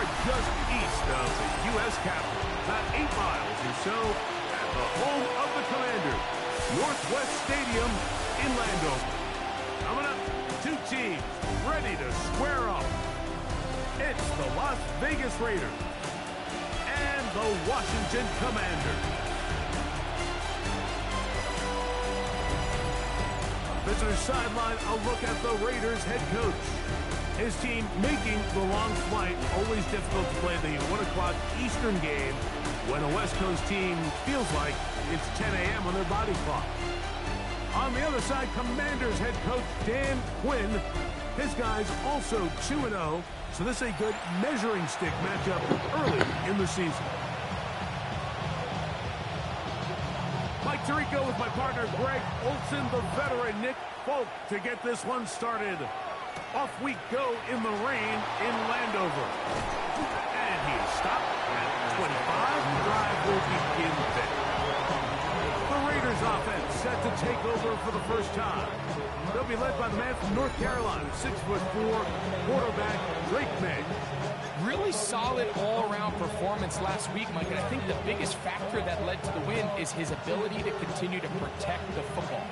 are just east of the U.S. Capitol, about 8 miles or so, at the home of the Commanders, Northwest Stadium in Landover. Coming up, two teams ready to square off. It's the Las Vegas Raiders and the Washington Commanders. Visitor sideline, a look at the Raiders head coach. His team making the long flight. Always difficult to play the 1 o'clock Eastern game when a West Coast team feels like it's 10 a.m. on their body clock. On the other side, Commanders head coach Dan Quinn. His guys also 2-0, so this is a good measuring stick matchup early in the season. Mike Tirico with my partner Greg Olson, the veteran Nick Folk to get this one started. Off we go in the rain in Landover. And he is stopped at 25. The drive will begin there. The Raiders offense set to take over for the first time. They'll be led by the man from North Carolina, 6'4", quarterback Drake May. Really solid all-around performance last week, Mike, and I think the biggest factor that led to the win is his ability to continue to protect the football.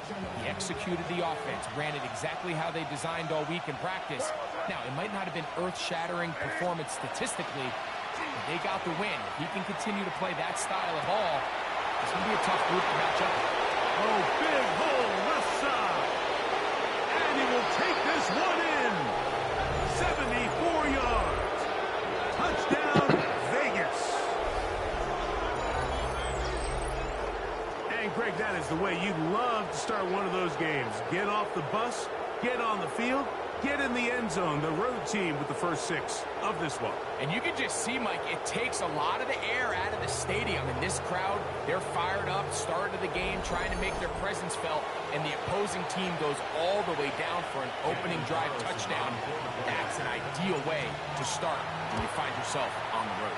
He executed the offense, ran it exactly how they designed all week in practice. Now, it might not have been earth-shattering performance statistically, but they got the win. If he can continue to play that style of ball, it's going to be a tough group to match up. Oh, big hole left side. And he will take this one in. 74 yards. Touchdown, Vegas. And, Greg, that is the way you'd love to start one of those games. Get off the bus, get on the field, get in the end zone. The road team with the first 6 of this one. And you can just see, Mike, it takes a lot of the air out of the stadium. And this crowd, they're fired up, start of the game, trying to make their presence felt. And the opposing team goes all the way down for an opening drive touchdown. That's an ideal way to start when you find yourself on the road.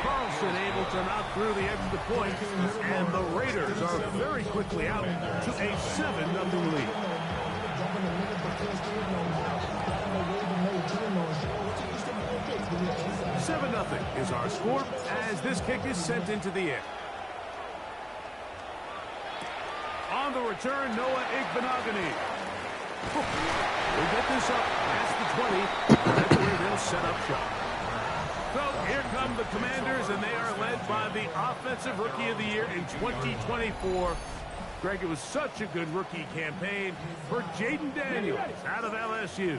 Carlson able to knock through the edge of the point, and the Raiders are very quickly out to a 7-0 lead. 7-0 is our score as this kick is sent into the air. On the return, Noah Igbenogany. We get this up past the 20. That's where they'll set up shop. So here come the Commanders, and they are led by the Offensive Rookie of the Year in 2024. Greg, it was such a good rookie campaign for Jaden Daniels out of LSU.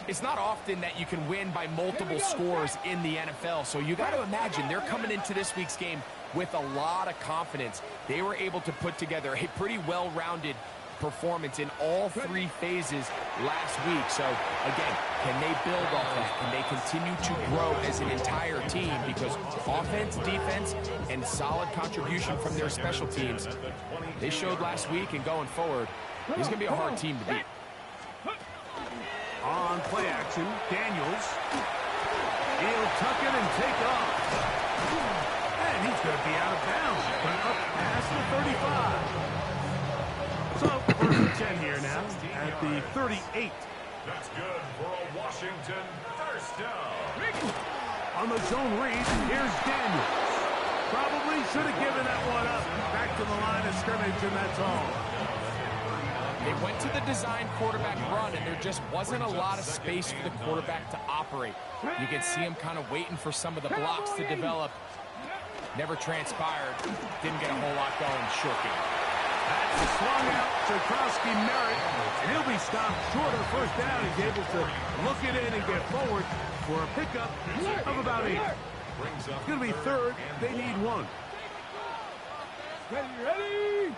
It's not often that you can win by multiple scores in the NFL, so you got to imagine they're coming into this week's game with a lot of confidence. They were able to put together a pretty well-rounded performance in all 3 phases last week. So, again, can they build off that? Can they continue to grow as an entire team? Because offense, defense, and solid contribution from their special teams, they showed last week, and going forward, it's going to be a hard team to beat. On play action, Daniels. He'll tuck it and take off. And he's going to be out of bounds, but up past the 35. So, first and 10 here now at the 38. That's good for a Washington first down. On the zone read, here's Daniels. Probably should have given that one up. Back to the line of scrimmage, and that's all. They went to the design quarterback run, and there just wasn't a lot of space for the quarterback to operate. You can see him kind of waiting for some of the blocks to develop. Never transpired. Didn't get a whole lot going. Short game. That's swung out to Krosky Merritt, and he'll be stopped short of first down. He's able to look it in and get forward for a pickup of about 8. It's going to be third. They need 1. Ready?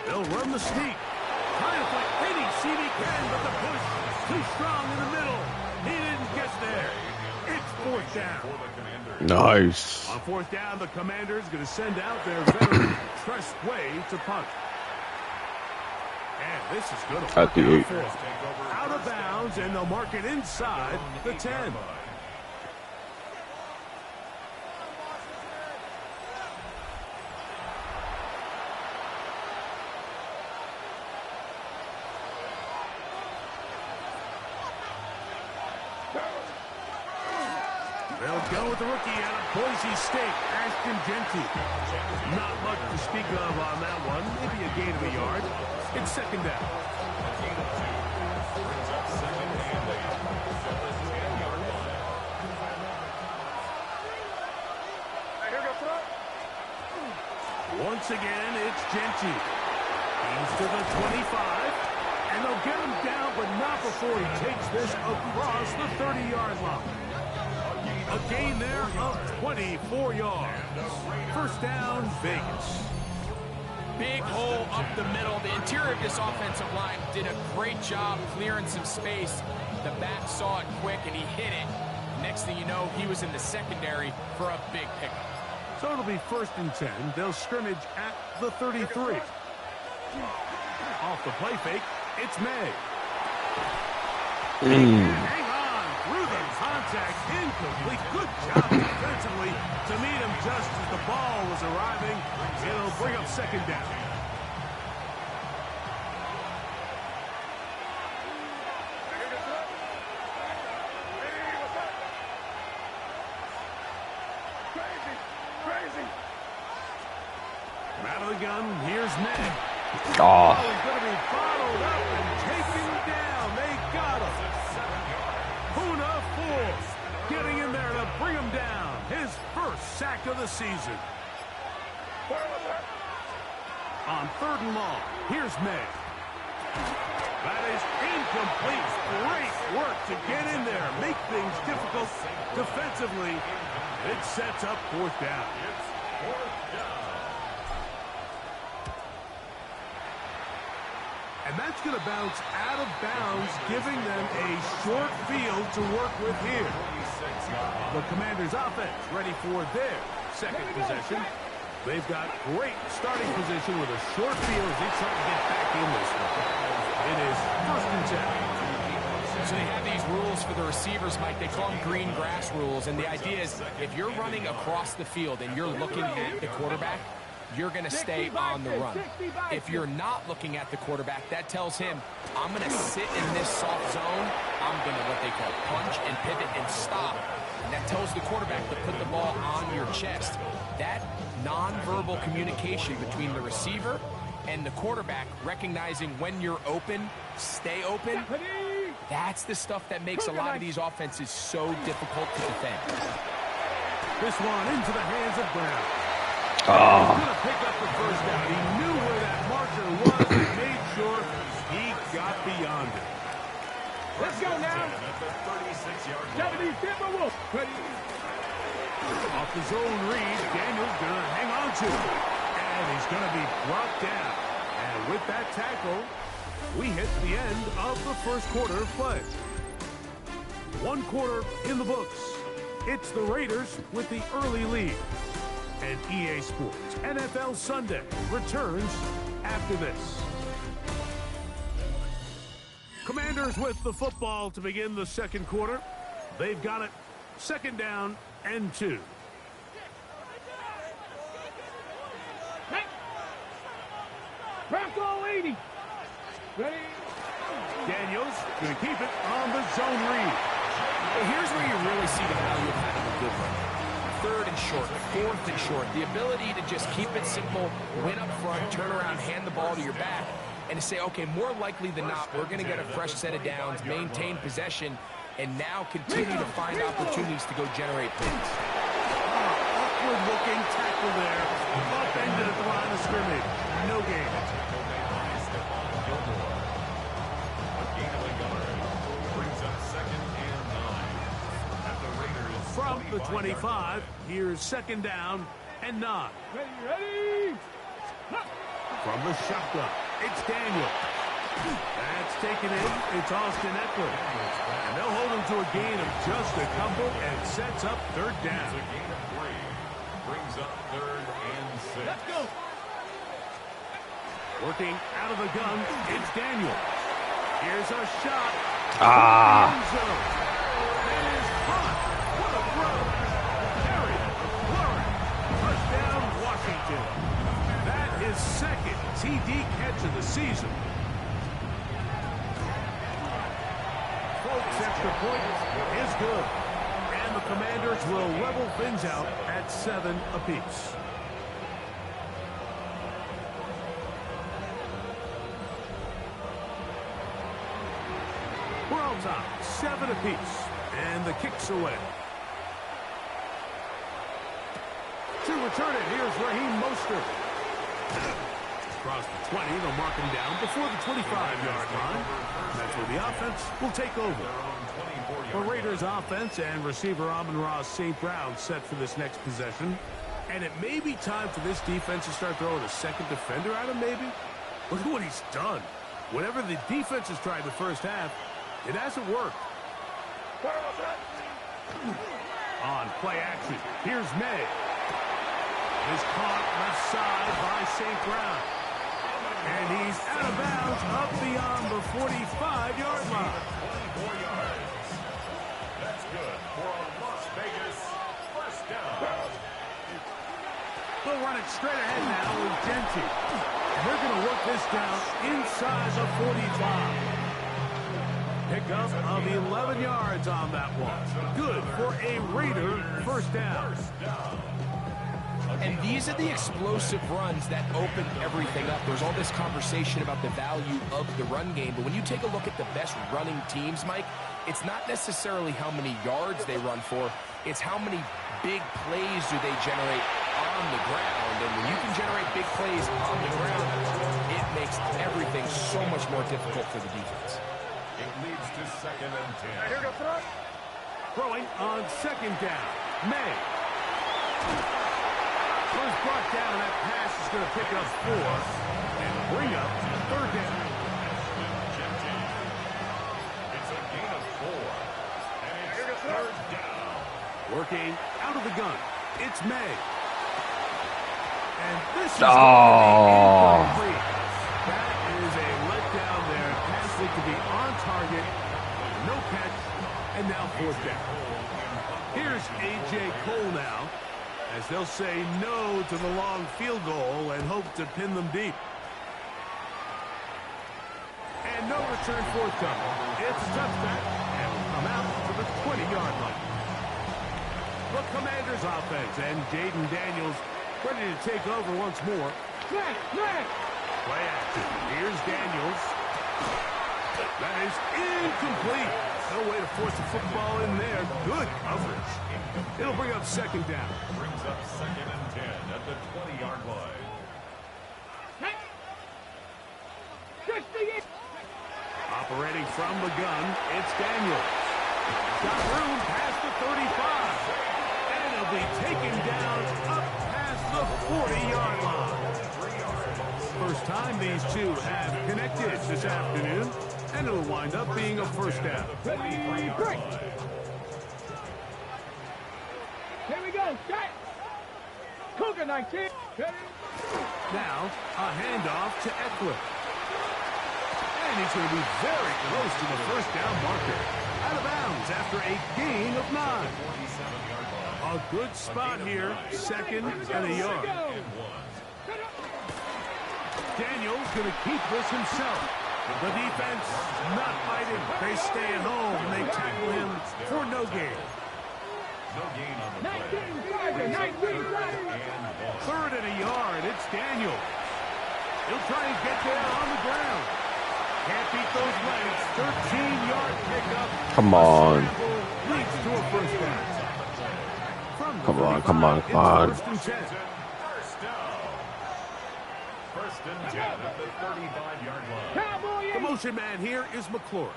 They'll run the sneak. Trying to fight any seed he can, but the push too strong in the middle. He didn't get there. It's 4th down. Nice. On 4th down, the Commanders going to send out their veteran Tress Way to punt. And this is going to At the 8. Out of bounds, and they'll mark it inside the 10. Going with the rookie out of Boise State, Ashton Genty. Not much to speak of on that one. Maybe a gain of a yard. It's second down. Once again, it's Genty. He's to the 25. And they'll get him down, but not before he takes this across the 30-yard line. A gain there of 24 yards. First down, Vegas. Big hole up the middle. The interior of this offensive line did a great job clearing some space. The back saw it quick, and he hit it. Next thing you know, he was in the secondary for a big pickup. So it'll be 1st and 10. They'll scrimmage at the 33. Off the play fake, it's May. Hang on through the contact. Incomplete. Good job defensively to meet him just as the ball was arriving. It'll bring up second down. Out of the gun, here's May. Oh, he's going to be bottled up and taken down. They got him. Puna Ford getting in there to bring him down. His first sack of the season. On 3rd and long, here's May. That is incomplete. Great work to get in there. Make things difficult defensively. It sets up 4th down. And that's going to bounce out of bounds, giving them a short field to work with here. The Commanders' offense ready for their second possession. They've got great starting position with a short field as they try to get back in this one. It is 1st and 10. So they have these rules for the receivers, Mike. They call them green grass rules. And the idea is if you're running across the field and you're looking at the quarterback, you're going to stay on the run. If you're not looking at the quarterback, that tells him, I'm going to sit in this soft zone. I'm going to what they call punch and pivot and stop. And that tells the quarterback to put the ball on your chest. That nonverbal communication between the receiver and the quarterback, recognizing when you're open, stay open, that's the stuff that makes a lot of these offenses so difficult to defend. This one into the hands of Brown. He's going to pick up the first down. He knew where that marker was and made sure he got beyond it. Let's go now. Off the zone read, Daniel's going to hang on to it. And he's going to be brought down. And with that tackle, we hit the end of the first quarter of play. 1 quarter in the books. It's the Raiders with the early lead. And EA Sports NFL Sunday returns after this. Commanders with the football to begin the second quarter. They've got it. 2nd down and 2. Bronco 80. Ready? Daniels going to keep it on the zone read. Well, here's where you really see the value of having a good run. 3rd and short, 4th and short. The ability to just keep it simple, win up front, turn around, hand the ball to your back, and to say, okay, more likely than not, we're going to get a fresh set of downs, maintain possession, and now continue to find opportunities to go generate points. Awkward-looking tackle there. Upended at the line of scrimmage. No gain. From the 25, here's 2nd down and 9. Ready. From the shotgun, it's Daniel. That's taken in. It's Austin Eckler. And they'll hold him to a gain of just a couple and sets up 3rd down. A gain of 3 brings up 3rd and 6. Let's go. Working out of the gun, it's Daniel. Here's a shot. End zone. That is hot. What a throw. Carry. Flurry. Touchdown, Washington. That is 2nd TD catch of the season. Folks, extra point is good. And And the Commanders will level things out at 7 apiece. We're on top, 7 apiece. And the kick's away. To return it, here's Raheem Mostert. Across the 20, they'll mark him down before the 25-yard line. That's where the offense will take over. The Raiders offense and receiver Amon-Ra St. Brown set for this next possession. And it may be time for this defense to start throwing a second defender at him, maybe. Look at what he's done. Whatever the defense has tried the first half, it hasn't worked. On play action, here's May. Is caught left side by St. Brown. And he's out of bounds up beyond the 45-yard line. 24 yards. That's good for a Las Vegas first down. They'll run it straight ahead now with Genty. They're going to work this down inside the 45. Pickup of 11 yards on that one. Good for a Raider first down. And these are the explosive runs that open everything up. There's all this conversation about the value of the run game, but when you take a look at the best running teams, Mike, it's not necessarily how many yards they run for, it's how many big plays do they generate on the ground. And when you can generate big plays on the ground, it makes everything so much more difficult for the defense. It leads to 2nd and 10. Here we go, throw. Throwing on 2nd down. May. First brought down, and that pass is going to pick up 4 and bring up 3rd down. It's a gain of 4. And it's 3rd down. Working out of the gun. It's May. And this is going to be incomplete. That is a letdown there. Pass looked to be on target. No catch. And now 4th down. Here's A.J. Cole now, as they'll say no to the long field goal and hope to pin them deep. And no return forthcoming. It's a touchback, and will come out to the 20-yard line. The Commanders offense and Jaden Daniels ready to take over once more. Play action. Here's Daniels. That is incomplete. No way to force the football in there. Good coverage. It'll bring up 2nd down. Brings up 2nd and 10 at the 20-yard line. Operating from the gun, it's Daniels. Got room past the 35. And he'll be taken down up past the 40-yard line. First time these two have connected this afternoon. And it'll wind up being a first down. Ready, break. Here we go, set. Cougar 19. Ready. Now, a handoff to Eckler. And he's going to be very close to the first down marker. Out of bounds after a gain of 9. A good spot here, 2nd and a yard. Daniels going to keep this himself. The defense not fighting. They stay at home and they tackle him for no gain. No gain on the 19 play. 3rd and a yard. It's Daniel. He'll try and get there on the ground. Can't beat those legs. 13-yard pickup. Come on. Leads to a first down. Come on, come on, come on. 1st and 10. First down. 1st and 10 at the 35-yard line. Cowboy The motion man here is McLaurin.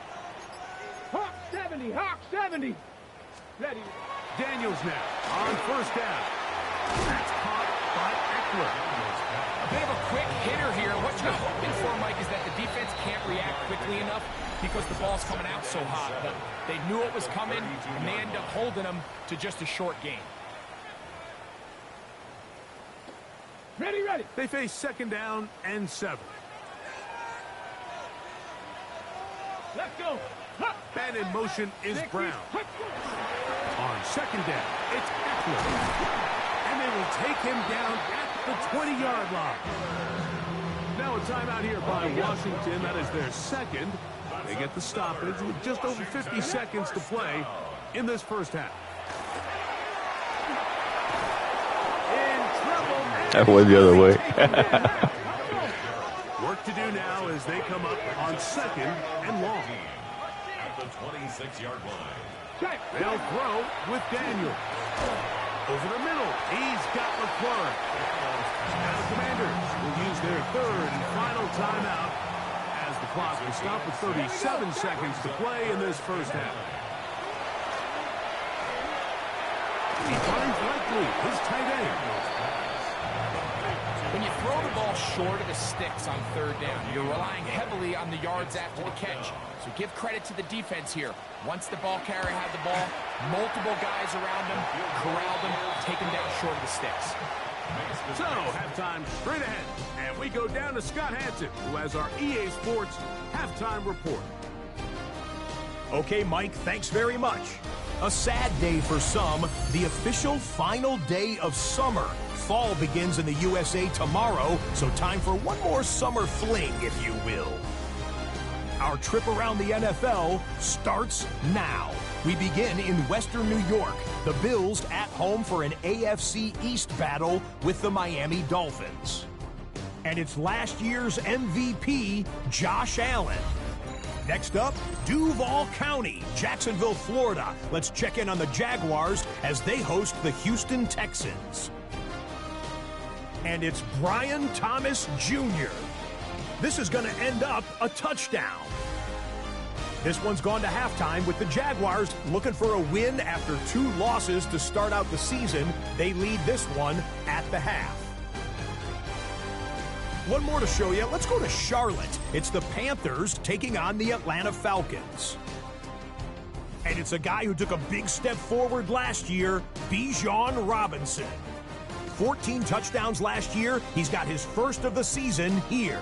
Hawk 70, Hawk 70. Ready. Daniels now on 1st down. That's caught by Eckler. A bit of a quick hitter here. What you're hoping for, Mike, is that the defense can't react quickly enough because the ball's coming out so hot. But they knew it was coming, and they end up holding them to just a short gain. Ready, ready. They face 2nd down and 7. Let's go. Man in motion is Brown. On 2nd down, it's Eckler. And they will take him down at the 20-yard line. Now a timeout here by Washington. That is their 2nd. They get the stoppage with just over 50 seconds to play in this first half. In trouble. That went the other way. Work to do now as they come up on 2nd and long. At the 26-yard line. They'll throw with Daniel. Over the middle. He's got McClure. Now the Commanders will use their 3rd and final timeout as the clock will stop with 37 seconds to play in this first half. He finds Likely, his tight end. When you throw the ball short of the sticks on 3rd down, you're relying heavily on the yards after the catch. So give credit to the defense here. Once the ball carrier had the ball, multiple guys around him, corralled him, take him down short of the sticks. So, halftime straight ahead. And we go down to Scott Hansen, who has our EA Sports halftime report. Okay, Mike, thanks very much. A sad day for some, the official final day of summer. Fall begins in the USA tomorrow, so time for one more summer fling, if you will. Our trip around the NFL starts now. We begin in Western New York. The Bills at home for an AFC East battle with the Miami Dolphins. And it's last year's MVP, Josh Allen. Next up, Duval County, Jacksonville, Florida. Let's check in on the Jaguars as they host the Houston Texans. And it's Brian Thomas Jr. This is going to end up a touchdown. This one's gone to halftime with the Jaguars looking for a win after 2 losses to start out the season. They lead this one at the half. One more to show you. Let's go to Charlotte. It's the Panthers taking on the Atlanta Falcons. And it's a guy who took a big step forward last year, Bijan Robinson. 14 touchdowns last year. He's got his first of the season here.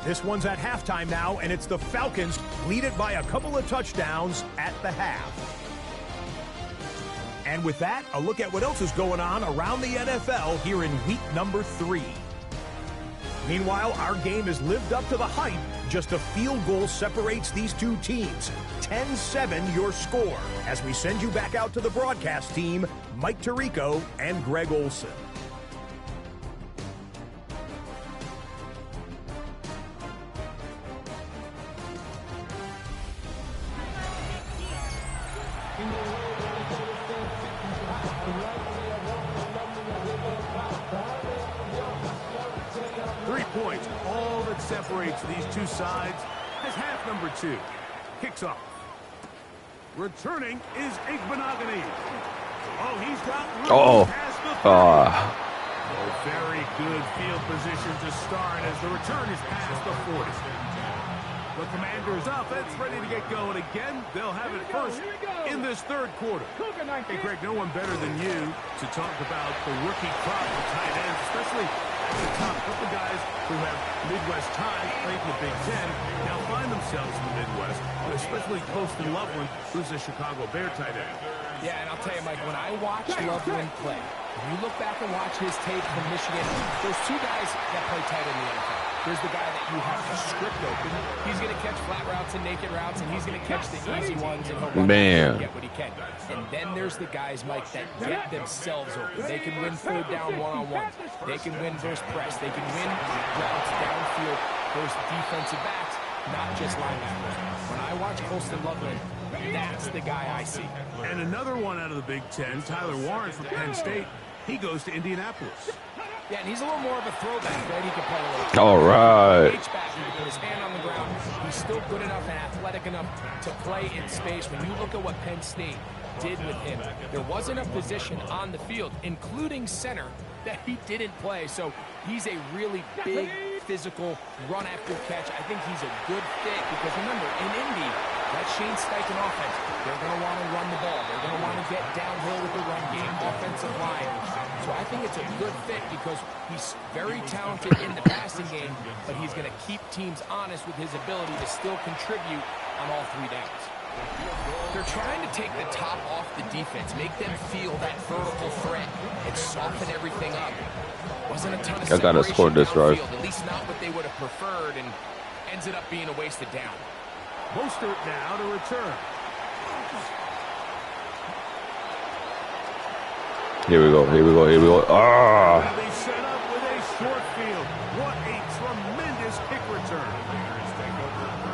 This one's at halftime now, and it's the Falcons lead it by a couple of touchdowns at the half. And with that, a look at what else is going on around the NFL here in week number 3. Meanwhile, our game has lived up to the hype. Just a field goal separates these two teams. 10-7 your score. As we send you back out to the broadcast team, Mike Tirico and Greg Olson. Separates these two sides as half number 2 kicks off. Returning is Igbenogany. Oh, he's got room past the 30. Very good field position to start as the return is past the 40. The Commanders' offense ready to get going again. They'll have it first in this 3rd quarter. Hey, Greg, no one better than you to talk about the rookie crop of tight ends, especially at the top. A couple guys who have Midwest ties playing in the Big Ten now find themselves in the Midwest, especially Colston Loveland, who's a Chicago Bear tight end. Yeah, and I'll tell you, Mike, when I watched Loveland play, when you look back and watch his tape from Michigan, there's 2 guys that play tight in the NFL. There's the guy that you have to script open. He's going to catch flat routes and naked routes, and he's going to catch the easy ones and he'll run and get what he can. And then there's the guys, Mike, that get themselves open. They can win 3rd down one-on-ones. They can win versus press. They can win routes downfield versus defensive backs, not just linebackers. When I watch Colston Loveland, that's the guy I see. And another one out of the Big Ten, Tyler Warren from Penn State. He goes to Indianapolis. Yeah, and he's a little more of a throwback, right? He can play a little. All right. H-back, he can put his hand on the ground. He's still good enough and athletic enough to play in space. When you look at what Penn State did with him, there wasn't a position on the field, including center, that he didn't play. So he's a really big, physical, run-after-catch. I think he's a good fit because, remember, in Indy, that Shane Steichen offense, they're going to want to run the ball. They're going to want to get downhill with the run game, offensive line. So I think it's a good fit because he's very talented in the passing game, but he's going to keep teams honest with his ability to still contribute on all 3 downs. They're trying to take the top off the defense, make them feel that vertical threat, and soften everything up. Wasn't a ton of I gotta score this, right? at least not what they would have preferred, and ends it up being a wasted down. Mostert now to return. Here we go. Here we go. Here we go. Ah. Now they set up with a short field. What a tremendous kick return.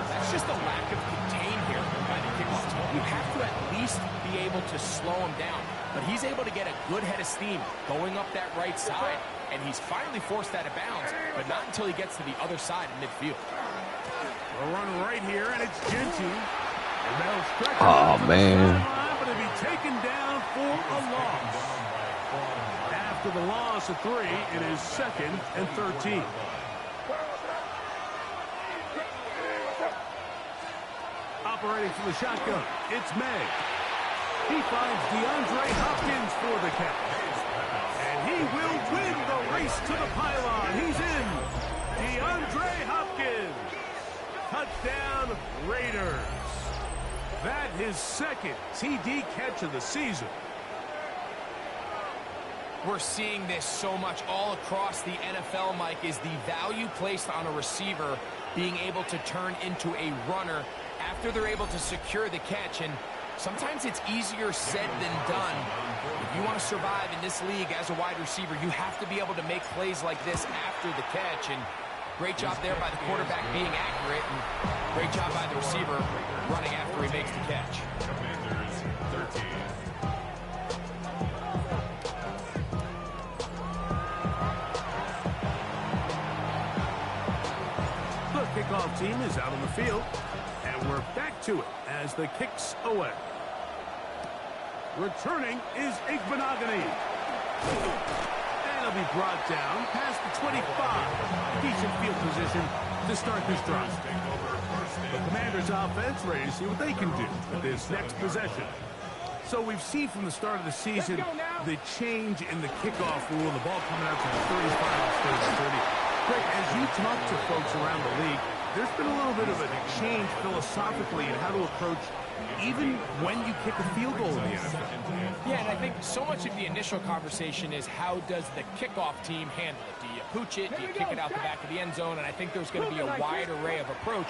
That's just a lack of contain here by the kickoff team. You have to at least be able to slow him down. But he's able to get a good head of steam going up that right side. And he's finally forced out of bounds, but not until he gets to the other side of midfield. A run right here, and it's Gentry. Oh, man. But it'll be taken down for a loss. After the loss of 3, it is 2nd and 13. Operating from the shotgun, it's May. He finds DeAndre Hopkins for the catch. And he will win the race to the pylon. He's in. DeAndre Hopkins. Touchdown, Raiders. That his 2nd TD catch of the season. We're seeing this so much all across the NFL, Mike, is the value placed on a receiver being able to turn into a runner after they're able to secure the catch. And sometimes it's easier said than done. If you want to survive in this league as a wide receiver, you have to be able to make plays like this after the catch. And great job there by the quarterback being accurate, and great job by the receiver running after he makes the catch. The kickoff team is out on the field, and we're back to it as the kicks away. Returning is Igbenogany. And he'll be brought down past the 25. Decent field position to start this drive. The Commanders' offense ready to see what they can do with this next possession. So we've seen from the start of the season the change in the kickoff rule, the ball coming out to the 35 instead of the 30. Greg, as you talk to folks around the league, there's been a little bit of a change philosophically in how to approach even when you kick a field goal in the NFL. Yeah, and I think so much of the initial conversation is how does the kickoff team handle it? Do you pooch it? Do you kick it out the back of the end zone? And I think there's going to be a wide array of approach.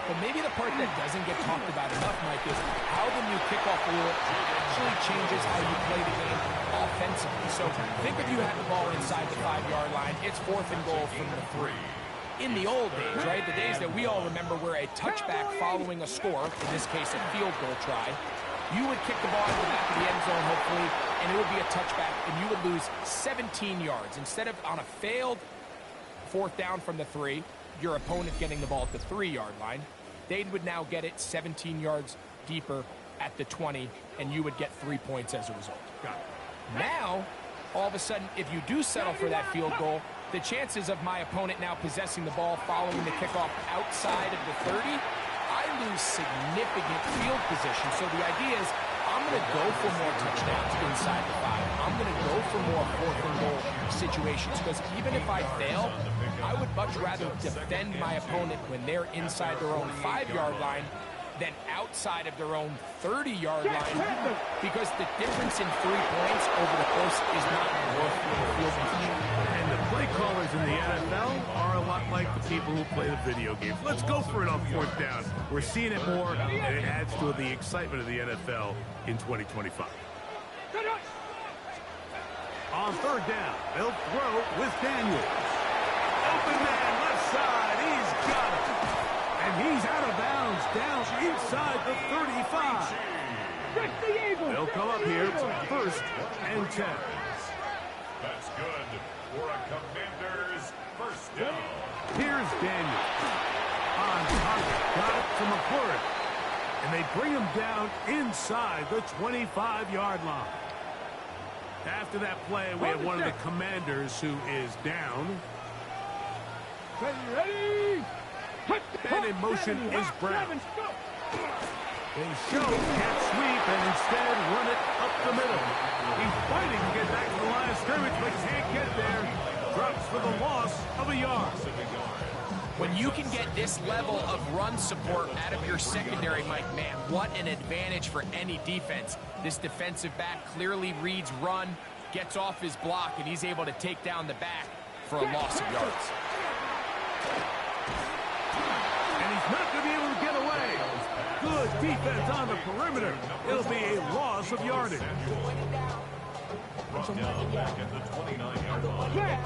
But maybe the part that doesn't get talked about enough, Mike, is how the new kickoff rule actually changes how you play the game offensively. So think if you had the ball inside the 5-yard line, it's 4th and goal from the 3. In the old days, right, the days that we all remember where a touchback following a score, in this case a field goal try, you would kick the ball into the back of the end zone, hopefully, and it would be a touchback, and you would lose 17 yards. Instead of on a failed 4th down from the 3, your opponent getting the ball at the 3-yard line, they would now get it 17 yards deeper at the 20, and you would get 3 points as a result. Now, all of a sudden, if you do settle for that field goal, the chances of my opponent now possessing the ball following the kickoff outside of the 30, I lose significant field position. So the idea is I'm going to go for more touchdowns inside the 5. I'm going to go for more 4th and goal situations, because even if I fail, I would much rather defend my opponent when they're inside their own 5-yard line than outside of their own 30-yard line, because the difference in 3 points over the course is not worth the field position. And the play callers in the NFL are a lot like the people who play the video games. Let's go for it on 4th down. We're seeing it more, and it adds to the excitement of the NFL in 2025. On 3rd down, they'll throw with Daniels. Open man, left side, he's got it. And he's out of bounds, down inside the 35. They'll come up here, 1st and 10. That's good for a Commanders 1st down. Here's Daniels. On target, got it to McClure. And they bring him down inside the 25-yard line. After that play, we have one of the Commanders who is down. Ready? And in motion is Brown. They show can't sweep and instead run it up the middle. He's fighting to get back to the line of scrimmage, but can't get there. Drops for the loss of a yard. When you can get this level of run support out of your secondary, Mike, man, what an advantage for any defense. This defensive back clearly reads run, gets off his block, and he's able to take down the back for a loss of yards. And he's not going to be able to get away. Good defense on the perimeter. It'll be a loss of yardage. brought down back at the 29-yard line.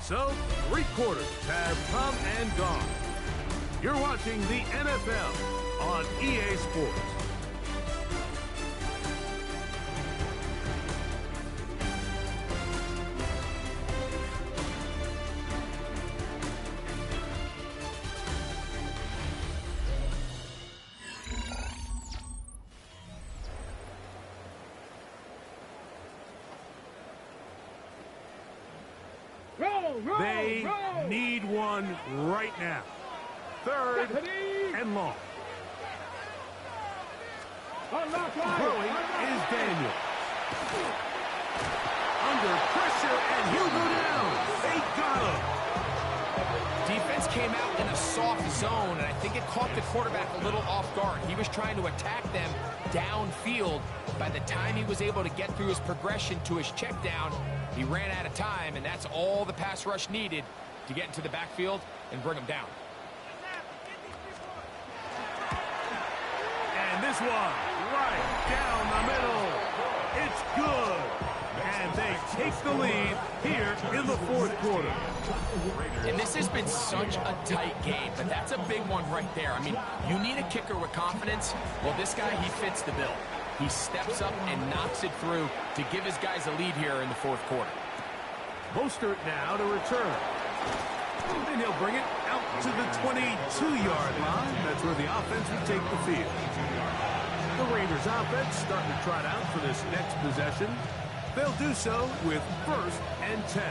So, 3 quarters have come and gone. You're watching the NFL on EA Sports. They need one right now. 3rd and long. Throwing is Daniel. Under pressure, and he'll go down. They got him. Defense came out in a soft zone, and I think it caught the quarterback a little off guard. He was trying to attack them downfield. By the time he was able to get through his progression to his check down, he ran out of time, and that's all the pass rush needed to get into the backfield and bring him down. And this one, right down the middle. It's good. And they take the lead here in the 4th quarter. And this has been such a tight game, but that's a big one right there. I mean, you need a kicker with confidence. Well, this guy, he fits the bill. He steps up and knocks it through to give his guys a lead here in the 4th quarter. Mostert now to return. And he'll bring it out to the 22-yard line. That's where the offense will take the field. The Raiders offense starting to trot out for this next possession. They'll do so with 1st and 10.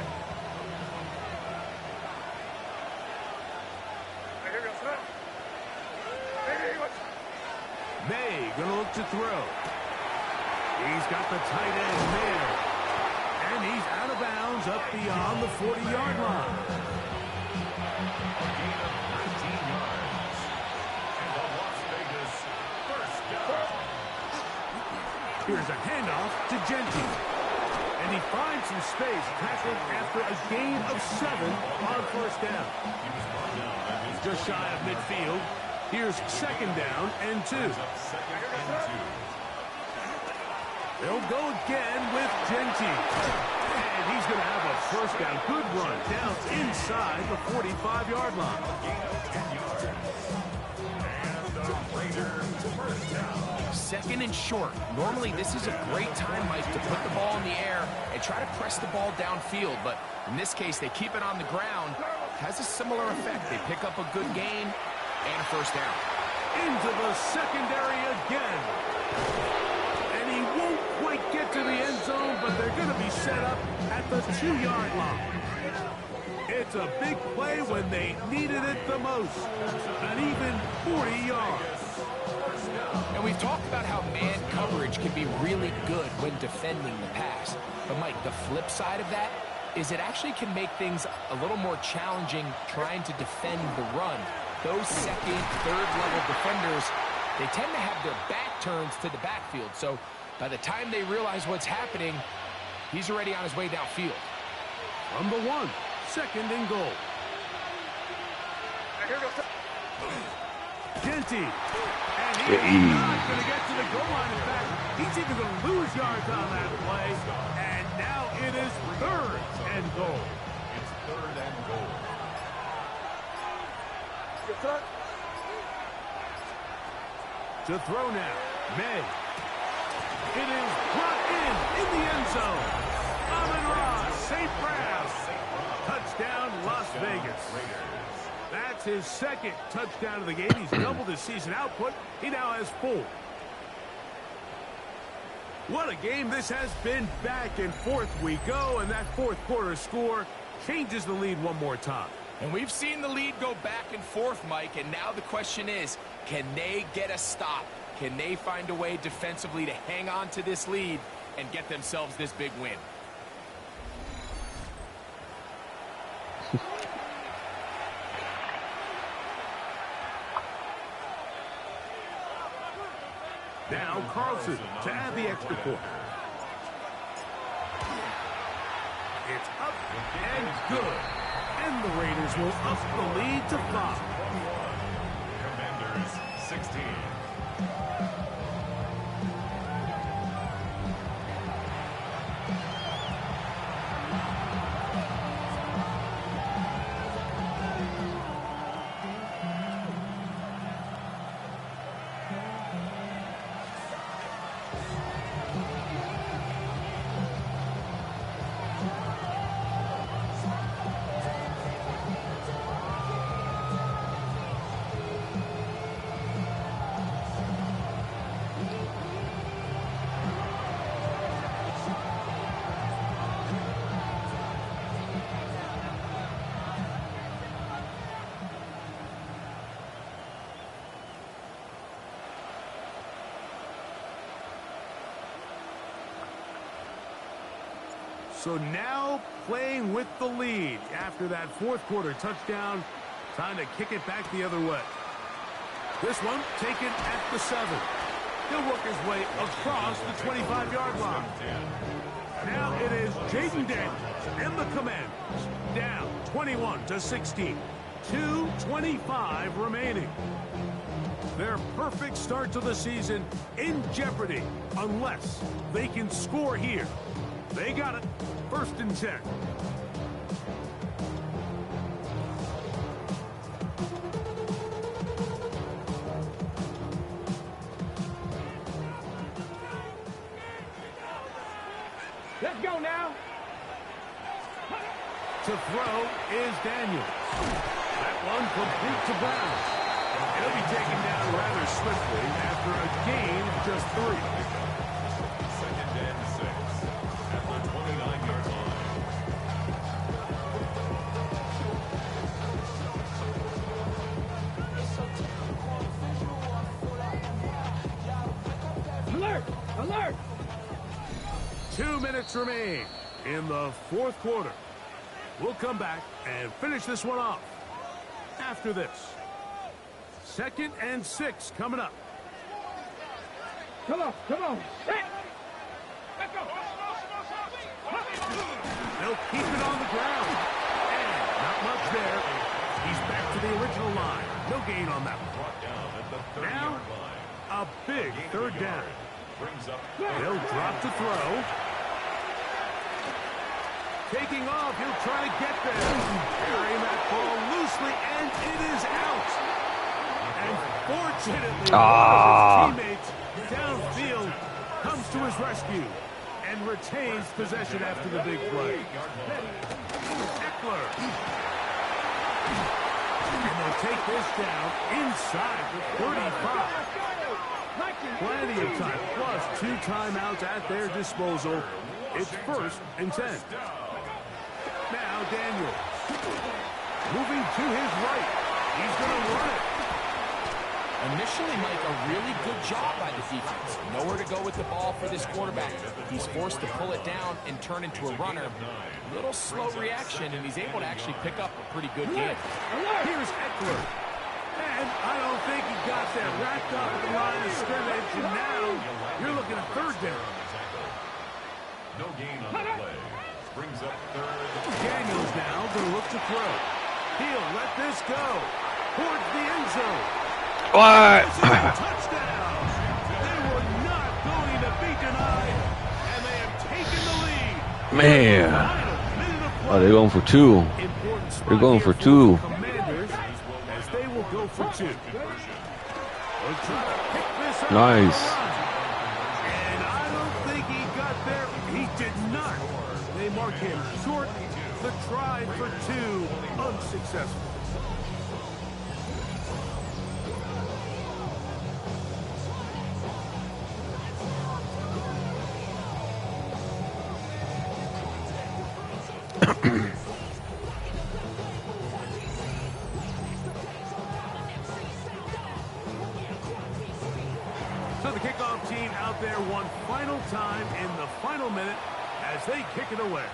May gonna look to throw. He's got the tight end there. And he's out of bounds up beyond the 40-yard line. A gain of 13 yards. And the Las Vegas first down. Here's a handoff to Genty. And he finds some space, tackled after a gain of 7 on 1st down. He was brought down at his Just shy of midfield. Here's 2nd down and 2. 2nd and 2. They'll go again with Genty. And he's going to have a 1st down. Good run down inside the 45-yard line. Gain of 10 yards. And the Raiders first down. 2nd and short. Normally, this is a great time, Mike, to put the ball in the air and try to press the ball downfield. But in this case, they keep it on the ground. Has a similar effect. They pick up a good gain and a 1st down. Into the secondary again. And he won't quite get to the end zone, but they're going to be set up at the 2-yard line. It's a big play when they needed it the most. An even 40 yards. And we've talked about how man coverage can be really good when defending the pass. But, Mike, the flip side of that is it actually can make things a little more challenging trying to defend the run. Those 2nd, 3rd level defenders, they tend to have their back turns to the backfield. So by the time they realize what's happening, he's already on his way downfield. From the 1, 2nd and goal. Genty. And he's not going to get to the goal line. In fact, he's even going to lose yards on that play. And now it is 3rd and goal. It's 3rd and goal. To throw now, May. It is brought in the end zone. Amon-Ra, St. Brown. Touchdown, Las Vegas. That's his 2nd touchdown of the game. He's doubled his season output. He now has 4. What a game this has been. Back and forth we go, and that 4th quarter score changes the lead one more time. And we've seen the lead go back and forth, Mike, and now the question is, can they get a stop? Can they find a way defensively to hang on to this lead and get themselves this big win? Now Carlson to add the extra point. It's up and good. And the Raiders will up the lead to 5. Commanders 16. So now playing with the lead after that fourth quarter touchdown. Time to kick it back the other way. This one taken at the 7. He'll work his way across the 25-yard line. Now it is Jaden Daniels and the Commanders down 21-16. 2:25 remaining. Their perfect start to the season in jeopardy unless they can score here. They got it. 1st and 10. Let's go now. To throw is Daniels. That one complete to Brown. He'll be taken down rather swiftly after a gain of just 3. 2nd and 6 at the 29-yard line. Alert! Alert! 2 minutes remain in the fourth quarter. We'll come back and finish this one off after this. 2nd and 6 coming up. Come on, come on. Hey. Let's go. They'll keep it on the ground. And not much there. He's back to the original line. No gain on that one. Brought down at the 30-yard Now, line. a big Gain of third a down. yard. Brings up They'll drop to throw. Taking off, he'll try to get there. Carrying that ball loosely, and it is out. And fortunately, one of his teammates downfield comes to his rescue and retains possession after the big play. Eckler. And they'll take this down inside the 35. Plenty of time, plus 2 timeouts at their disposal. It's 1st and 10. Now Daniels. Moving to his right. He's going to run it. Initially, Mike, a really good job by the defense. Nowhere to go with the ball for this quarterback. He's forced to pull it down and turn into a runner. A little slow reaction, and he's able to actually pick up a pretty good game. Here's Eckler. And I don't think he got that wrapped up at the line of scrimmage. And now you're looking at 3rd down. no gain on the play. Brings up 3rd. Daniels now going to look to throw. He'll let this go towards the end zone. What? This is a touchdown. They were not going to be denied, and they have taken the lead. Man. Final minute of play. Oh, they're going for 2. Important spot They're going here for 2. the Commanders, as they will go for 2. They'll try to pick this up. Nice. And I don't think he got there. He did not. They mark him short. The try for 2 unsuccessful. So the kickoff team out there one final time in the final minute as they kick it away.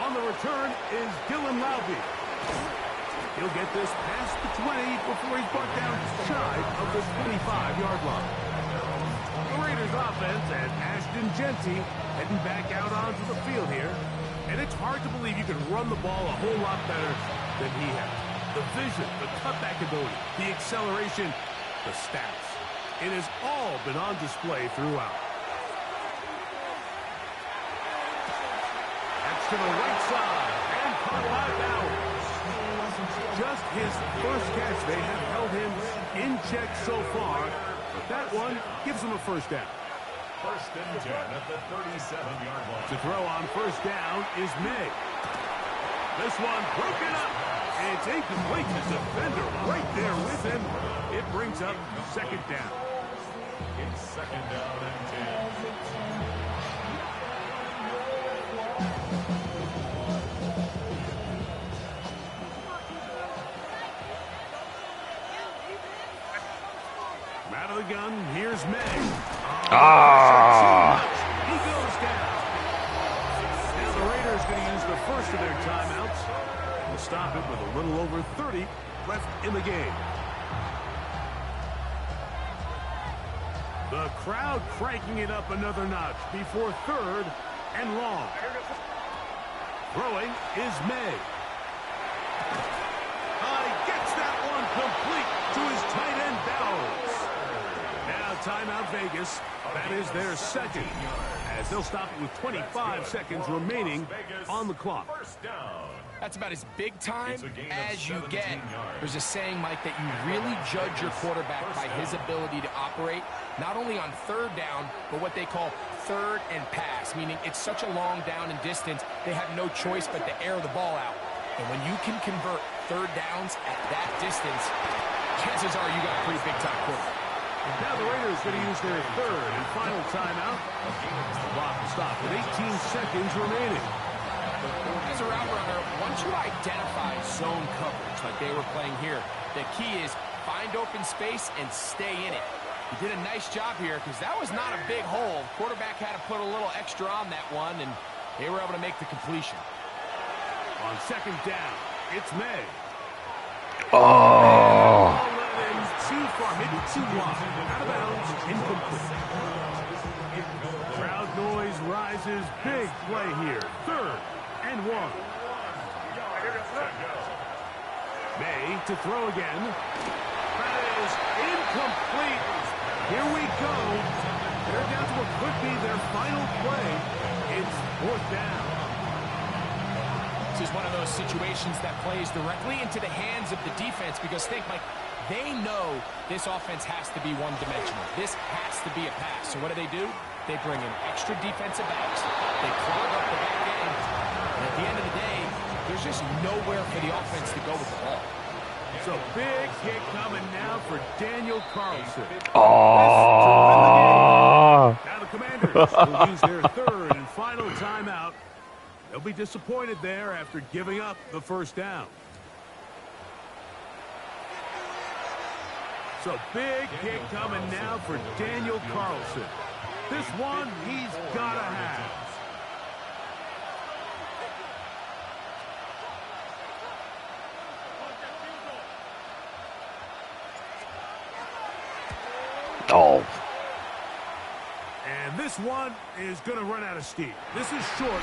On the return is Dylan Lowby. He'll get this past the 20 before he's brought down shy of the 25-yard line. The Raiders offense and Ashton Genty heading back out onto the field here. And it's hard to believe you can run the ball a whole lot better than he has. The vision, the cutback ability, the acceleration, the stats. It has all been on display throughout. That's to the right side and caught by Bowers. Just his first catch. They have held him in check so far, but that one gives him a first down. 1st and 10 at the 37-yard line. To throw on first down is May. This one broken up. And it's incomplete. The defender right there with him. It brings up 2nd down. It's 2nd down and 10. Out of the gun, here's May. Ah. He goes down. first of their timeouts. We'll stop it with a little over 30 left in the game. The crowd cranking it up another notch before 3rd and long. Throwing is May. He gets that one complete to his tight end Bowers. Now timeout Vegas. That is their second, as they'll stop it with 25 seconds remaining on the clock. That's about as big time as you get. There's a saying, Mike, that you really judge your quarterback by his ability to operate, not only on 3rd down, but what they call 3rd and pass, meaning it's such a long down and distance, they have no choice but to air the ball out. And when you can convert 3rd downs at that distance, chances are you got a pretty big-time quarterback. Now the Raiders going to use their 3rd and final timeout. The clock will stop with 18 seconds remaining. As a route runner, once you identify zone coverage like they were playing here, the key is find open space and stay in it. He did a nice job here because that was not a big hole. Quarterback had to put a little extra on that one, and they were able to make the completion. On 2nd down, it's May. Oh. Too far, maybe too wide. Out of bounds, incomplete. Crowd noise rises. Big play here. 3rd and 1. May to throw again. That is incomplete. Here we go. They're down to what could be their final play. It's 4th down. This is one of those situations that plays directly into the hands of the defense because think, Mike, they know this offense has to be one-dimensional. This has to be a pass. So what do? They bring in extra defensive backs. They clog up the back end. And at the end of the day, there's just nowhere for the offense to go with the ball. So big kick coming now for Daniel Carlson. Oh. Now the Commanders will use their 3rd and final timeout. They'll be disappointed there after giving up the 1st down. So big kick coming now for Daniel Carlson. This one he's got to have. Oh. And this one is going to run out of steam. This is short.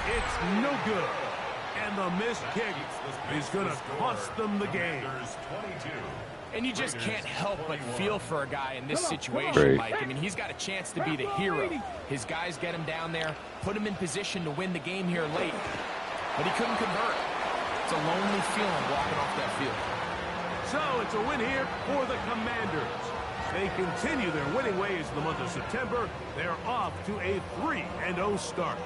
It's no good. And the missed kick is going to cost them the game. And you just can't help but feel for a guy in this situation, Great. Mike. I mean, he's got a chance to be the hero. His guys get him down there, put him in position to win the game here late. But he couldn't convert. It's a lonely feeling walking off that field. So it's a win here for the Commanders. They continue their winning ways in the month of September. They're off to a 3-0 start.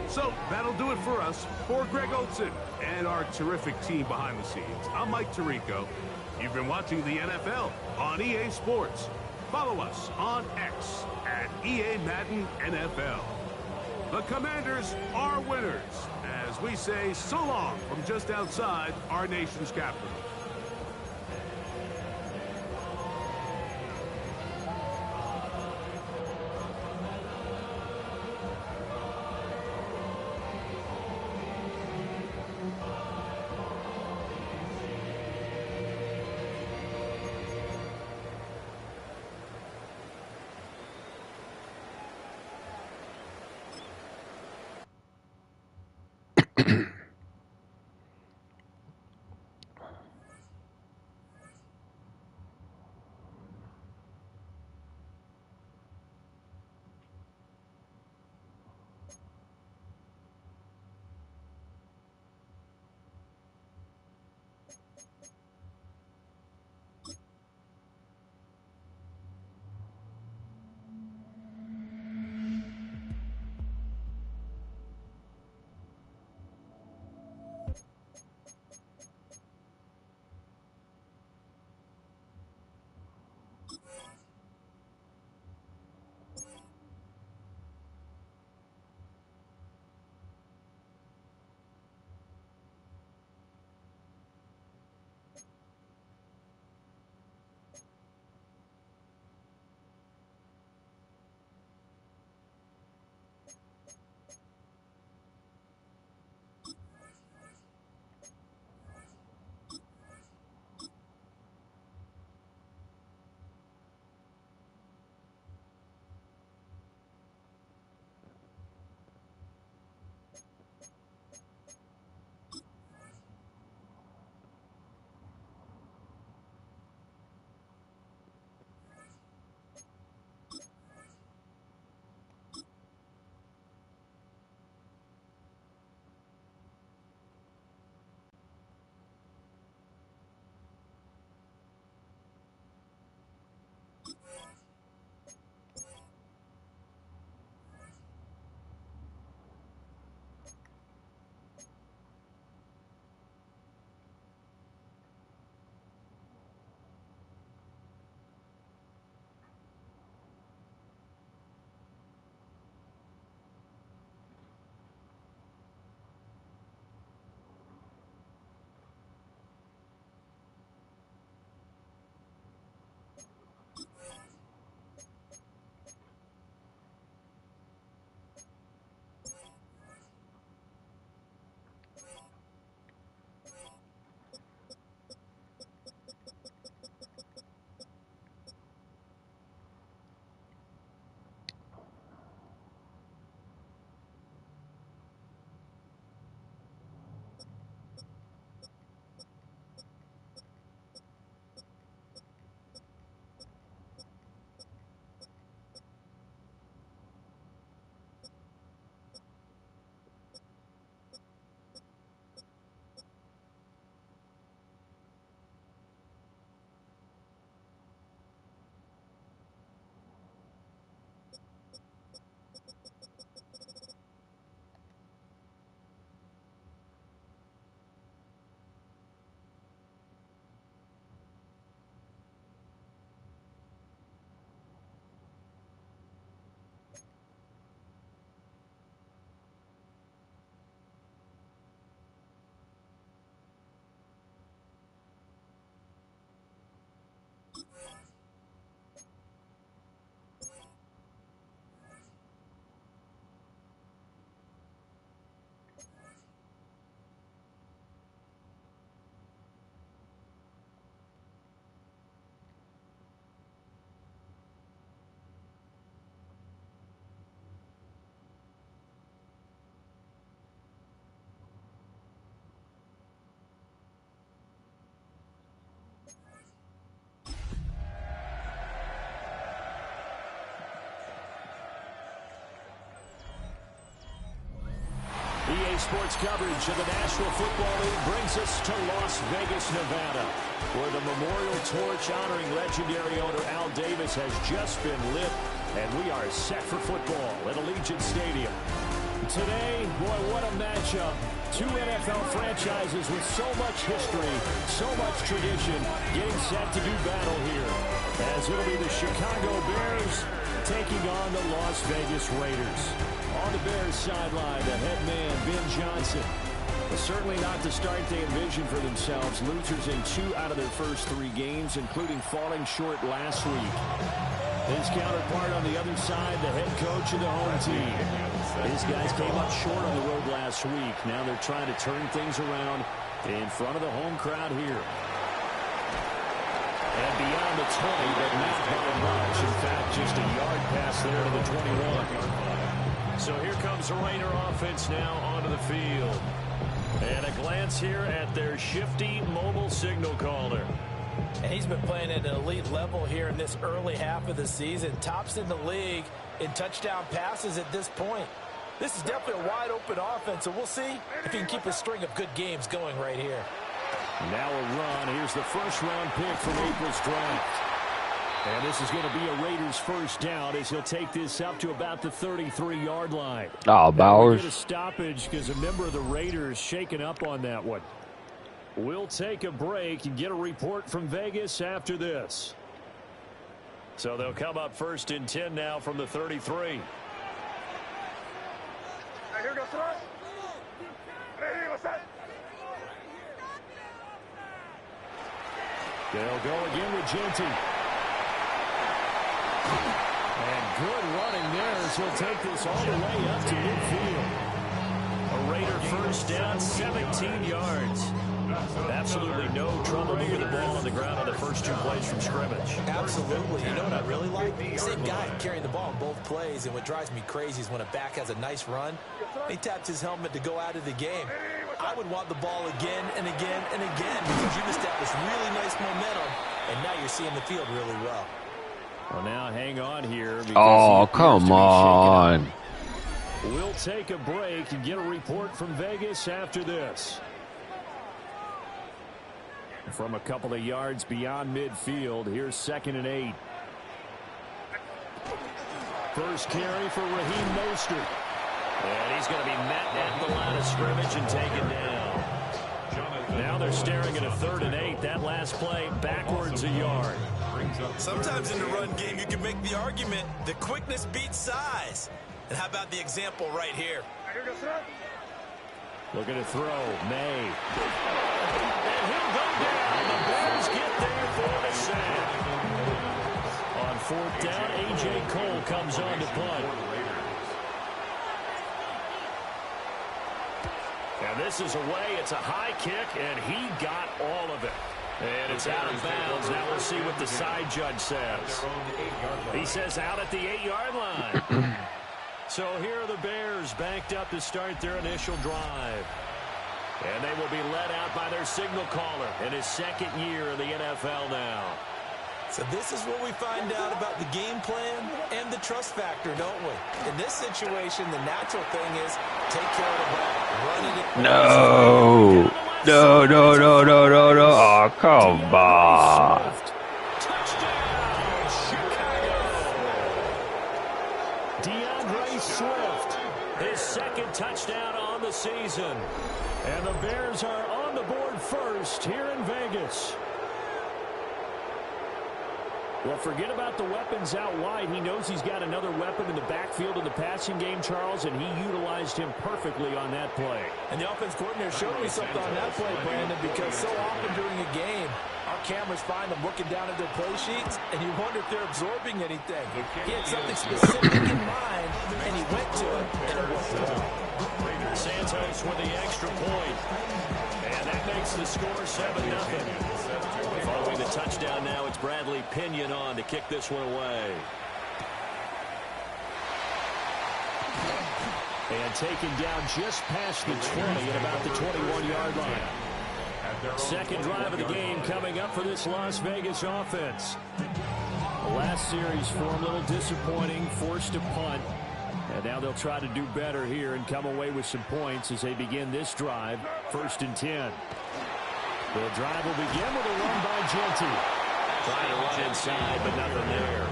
So that'll do it for us. For Greg Olsen and our terrific team behind the scenes, I'm Mike Tirico. You've been watching the NFL on EA Sports. Follow us on X at EA Madden NFL. The Commanders are winners as we say so long from just outside our nation's capital. EA Sports coverage of the National Football League brings us to Las Vegas, Nevada, where the memorial torch honoring legendary owner Al Davis has just been lit, and we are set for football at Allegiant Stadium. Today, boy, what a matchup. Two NFL franchises with so much history, so much tradition, getting set to do battle here, as it'll be the Chicago Bears taking on the Las Vegas Raiders. On the Bears sideline, the head man, Ben Johnson. Well, certainly not the start they envisioned for themselves. Losers in 2 out of their first 3 games, including falling short last week. His counterpart on the other side, the head coach of the home team. These guys came up short on the road last week. Now they're trying to turn things around in front of the home crowd here. And beyond the 20, but not by much. In fact, just a yard pass there to the 21. So here comes the Raider offense now onto the field. And a glance here at their shifty mobile signal caller. And he's been playing at an elite level here in this early half of the season. Tops in the league in touchdown passes at this point. This is definitely a wide-open offense, so we'll see if he can keep a string of good games going right here. Now a run. Here's the first-round pick from April's draft. And this is going to be a Raiders first down as he'll take this up to about the 33-yard line. Oh, Bowers. We'll get a stoppage because a member of the Raiders shaken up on that one. We'll take a break and get a report from Vegas after this. So they'll come up first and 10 now from the 33. Here goes thrust. Ready, what's that? They'll go again with Genty. And good running there as he'll take this all the way up to midfield. A Raider first down, 17 yards. Absolutely no trouble moving the ball on the ground on the first 2 plays from scrimmage. Absolutely. You know what I really like? Same guy carrying the ball in both plays, and what drives me crazy is when a back has a nice run, he taps his helmet to go out of the game. I would want the ball again and again and again because you've established really nice momentum, and now you're seeing the field really well. Well, now hang on here. Oh, come on. We'll take a break and get a report from Vegas after this. From a couple of yards beyond midfield, here's 2nd and 8. First carry for Raheem Mostert. And he's going to be met at the line of scrimmage and taken down. Now they're staring at a 3rd and 8. That last play backwards a yard. Sometimes in the run game, you can make the argument that quickness beats size. And how about the example right here? Looking to throw. May. And he'll go down. The Bears get there for the sack. On 4th down, A.J. Cole comes on to punt. And this is away. It's a high kick, and he got all of it. And it's out of bounds. Now we'll see what the side judge says. He says out at the 8-yard line. So here are the Bears banked up to start their initial drive. And they will be led out by their signal caller in his 2nd year in the NFL now. So this is what we find out about the game plan and the trust factor, don't we? In this situation, the natural thing is take care of the ball, run it. No. No, no, no, no, no, no. Oh, come on. Touchdown, Chicago. DeAndre Swift, his 2nd touchdown on the season. And the Bears are on the board first here in Vegas. Well, forget about the weapons out wide. He knows he's got another weapon in the backfield in the passing game, Charles, and he utilized him perfectly on that play. And the offense coordinator showed me something on that play, Brandon, because so often during a game, our cameras find them looking down at their play sheets, and you wonder if they're absorbing anything. He had something specific in mind, and he went to it, and it worked out. Santos with the extra point. And that makes the score 7-0. Following the touchdown now, it's Bradley Pinion on to kick this one away. And taken down just past the 20 at about the 21-yard line. 2nd drive of the game coming up for this Las Vegas offense. The last series for a little disappointing, forced a punt. And now they'll try to do better here and come away with some points as they begin this drive. 1st and 10. The drive will begin with a run by Genty. Trying to run inside, but nothing there.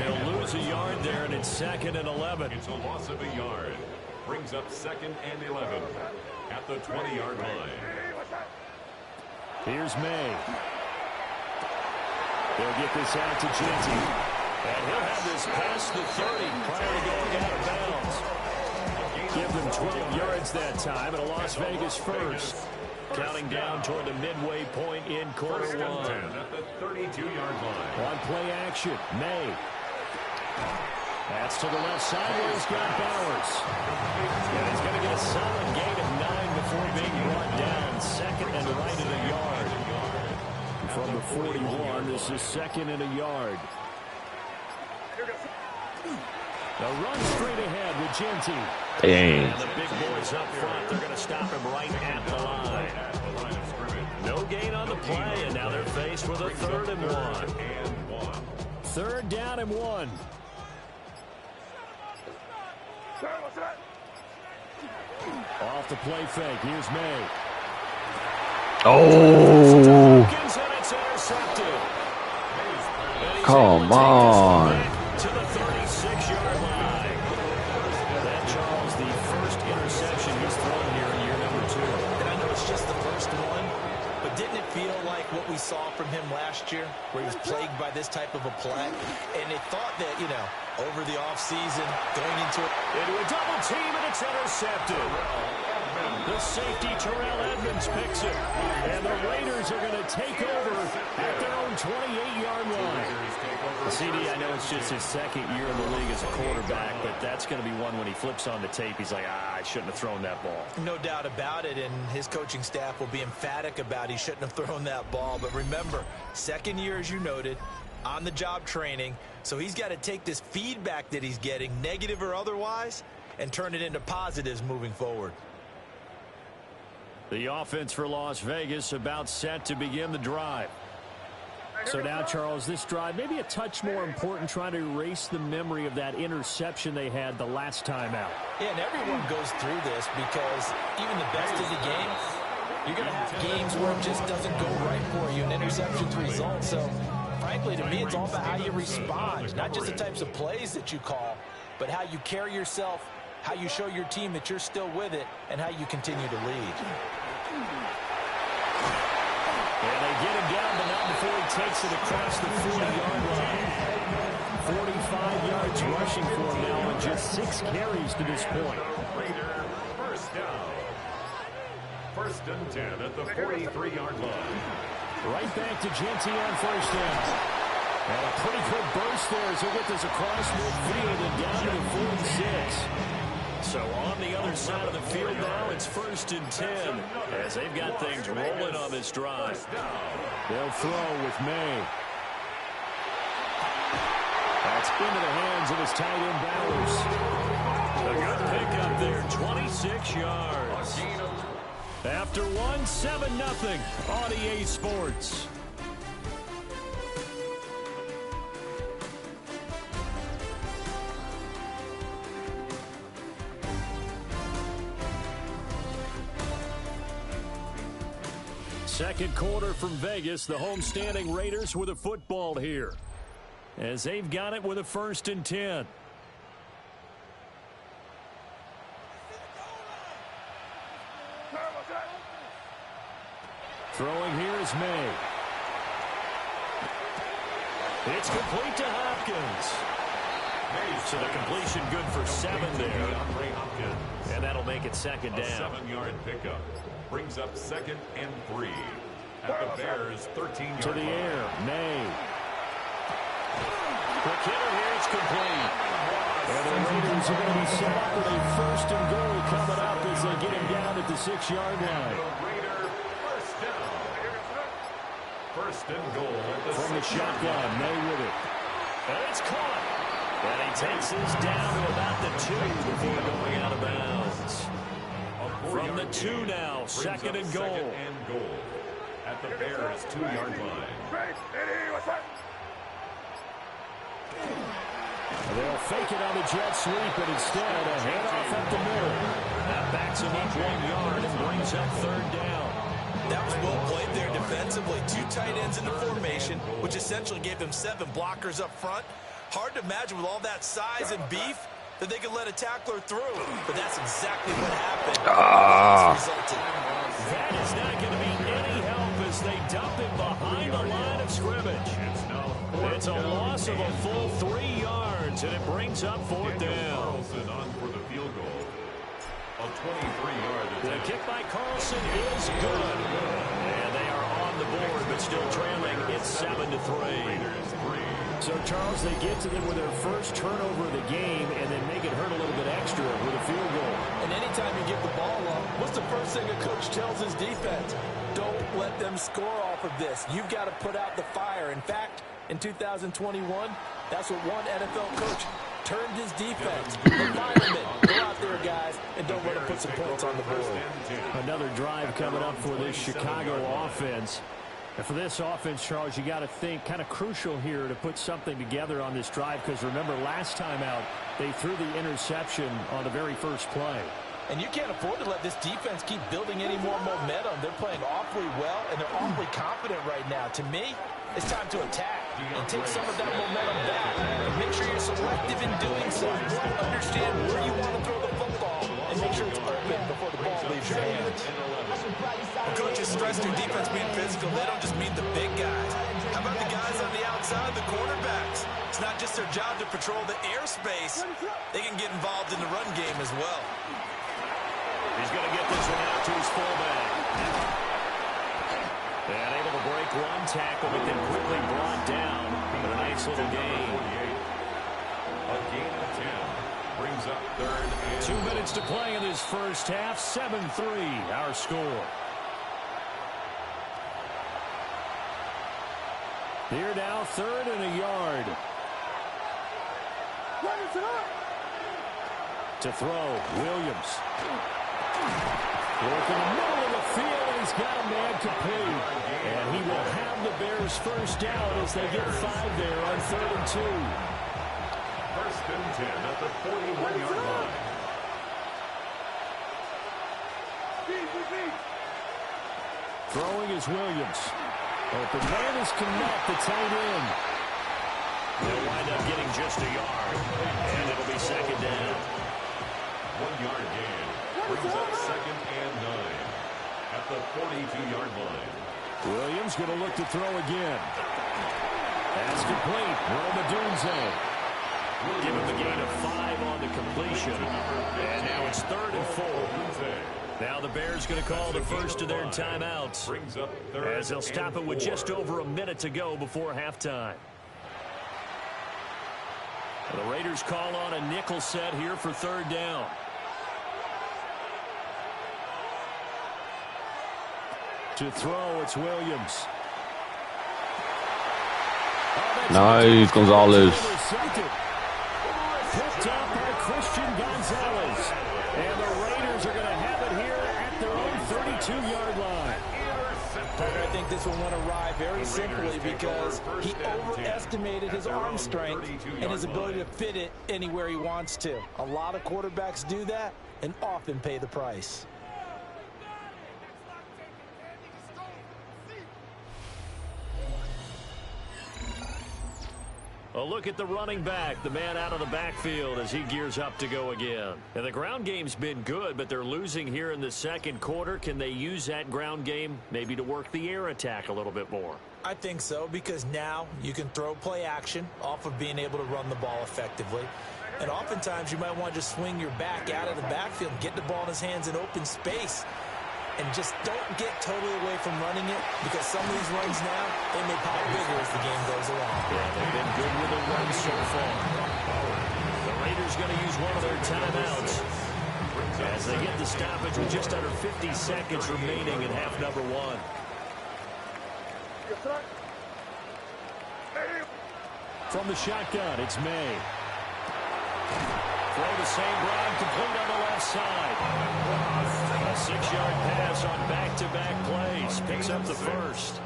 They'll lose a yard there, and it's 2nd and 11. It's a loss of a yard. Brings up 2nd and 11 at the 20-yard line. Here's May. They'll get this out to Genty. And he'll have this past the 30 prior to going out of bounds. Give them 12 yards that time, and a Las Vegas first. Counting down toward the midway point in quarter 1. At the 32-yard line. On play action, May. That's to the left side where he's got Bowers. And he's going to get a solid gain of 9 before being brought down. 2nd and right at a yard. From the 41, this is 2nd and a yard. The run straight ahead with Genty. Dang. And the big boys up front, they're going to stop him right at the line. No gain on the play, and now they're faced with a 3rd and 1. 3rd down and 1. Off the play fake, here's May. Oh. Hopkins, and it's intercepted. Come on. To the 36-yard line. That, Charles, the first interception he's thrown here in year number 2. And I know it's just the first one, but didn't it feel like what we saw from him last year, where he was plagued by this type of a play? And they thought that, you know, over the offseason, going into a double team, and it's intercepted. The safety, Terrell Edmonds, picks it. And the Raiders are going to take over at their own 28-yard line. CD, I know it's just his 2nd year in the league as a quarterback, but that's going to be one when he flips on the tape, he's like, I shouldn't have thrown that ball. No doubt about it, and his coaching staff will be emphatic about he shouldn't have thrown that ball. But remember, 2nd year, as you noted, on-the-job training, so he's got to take this feedback that he's getting, negative or otherwise, and turn it into positives moving forward. The offense for Las Vegas about set to begin the drive. So now, Charles, this drive maybe a touch more important, trying to erase the memory of that interception they had the last time out. Yeah, and everyone goes through this because even the best of the game, you're going to have games where it just doesn't go right for you, and interceptions result. So frankly, to me, it's all about how you respond, not just the types of plays that you call, but how you carry yourself, how you show your team that you're still with it, and how you continue to lead. And they get him down, but not before he takes it across the 40-yard line. 45 yards rushing for him now on just 6 carries to this point. Raider, first down. First and 10 at the 43-yard line. Right back to Genty on first down. And a pretty quick burst there as he'll get this across midfield and down to the 46. So on the other side of the field now, it's first and 10 as they've got things rolling on this drive. They'll throw with May. That's into the hands of his tight end Bowers. A good pickup there, 26 yards. After one, 7-0 on EA Sports. Second quarter from Vegas, the homestanding Raiders with a football here, as they've got it with a first and 10. Throwing here is May. It's complete to Hopkins. So the completion good for 7 there. And that'll make it second down. 7-yard pickup brings up 2nd and 3 at the Bears' 13-yard to the line. air, May. The killer here, it's complete. And the Raiders are going to be set up with a first and goal coming up as they get him down at the 6-yard line. Raider, first down. First and goal at the From the shotgun, May with it. And it's caught. And he takes this down to about the 2 before going out of bounds. From the 2 now, second and goal. Second and goal at the Bears' 2-yard line. They'll fake it on the jet sweep, and instead a handoff up the middle. That backs him up 1 yard and brings up third down. That was well played there defensively. 2 tight ends in the formation, which essentially gave them 7 blockers up front. Hard to imagine with all that size and beef that they could let a tackler through. But that's exactly what happened. That is not going to be any help as they dump it behind the line of scrimmage. It's a loss of a full 3 yards, and it brings up fourth down. Carlson on for the field goal. A 23-yard The attempt. kick by Carlson is good. And they are on the board, but still trailing. It's 7-3. So, Charles, they get to them with their first turnover of the game and then make it hurt a little bit extra with a field goal. And anytime you give the ball up, what's the first thing a coach tells his defense? Don't let them score off of this. You've got to put out the fire. In fact, in 2021, that's what one NFL coach turned his defense. The firemen. Go out there, guys, and don't let them put some points on the board. Another drive coming up for this Chicago offense. And for this offense, Charles, you got to think kind of crucial here to put something together on this drive, because remember last time out they threw the interception on the very first play. And you can't afford to let this defense keep building any more momentum. They're playing awfully well, and they're awfully confident right now. To me, it's time to attack and take some of that momentum back. And make sure you're selective in doing so. Understand where you want to throw the football and make sure it's open before the ball leaves your hands. When coaches stress their defense being physical, they don't just mean the big guys. How about the guys on the outside, the cornerbacks? It's not just their job to patrol the airspace. They can get involved in the run game as well. He's going to get this one out to his fullback. And able to break one tackle, but then quickly brought down. But a nice little gain. A gain of 10 brings up third and 2 minutes to play in this first half. 7-3, our score. Here now, third and a yard. To throw, Williams. Work in the middle of the field, and he's got a man complete. And he will have the Bears first down as they get 5 there on 3rd and 2. First and 10 at the 41-yard line. Throwing is Williams. Open man is connect the tight end. They'll wind up getting just a yard. And it'll be second down. 1 yard gain. Brings up second and 9 at the 42-yard line. Williams going to look to throw again. That's complete. Romadunze. Give him a gain of 5 on the completion. And now it's 3rd and 4. Now the Bears going to call the first of their timeouts, as they'll stop it with just over a minute to go before halftime. The Raiders call on a nickel set here for 3rd down. To throw, it's Williams. Nice, Gonzalez. Picked up by Christian Gonzalez. And the Raiders are going to have it here at their own 32-yard line. I think this one went awry very simply because he overestimated his arm strength and his ability to fit it anywhere he wants to. A lot of quarterbacks do that and often pay the price. A look at the running back, the man out of the backfield as he gears up to go again. And the ground game's been good, but they're losing here in the second quarter. Can they use that ground game maybe to work the air attack a little bit more? I think so, because now you can throw play action off of being able to run the ball effectively. And oftentimes you might want to just swing your back out of the backfield and get the ball in his hands in open space. And just don't get totally away from running it, because some of these runs now, they may pop bigger as the game goes along. Yeah, they've been good with the run so far. The Raiders going to use one of their timeouts as they get the stoppage with just under 50 seconds remaining in half number 1. From the shotgun, it's May. Throw to St. Brown, complete on the left side. A 6-yard pass on back-to-back plays. Picks up the first.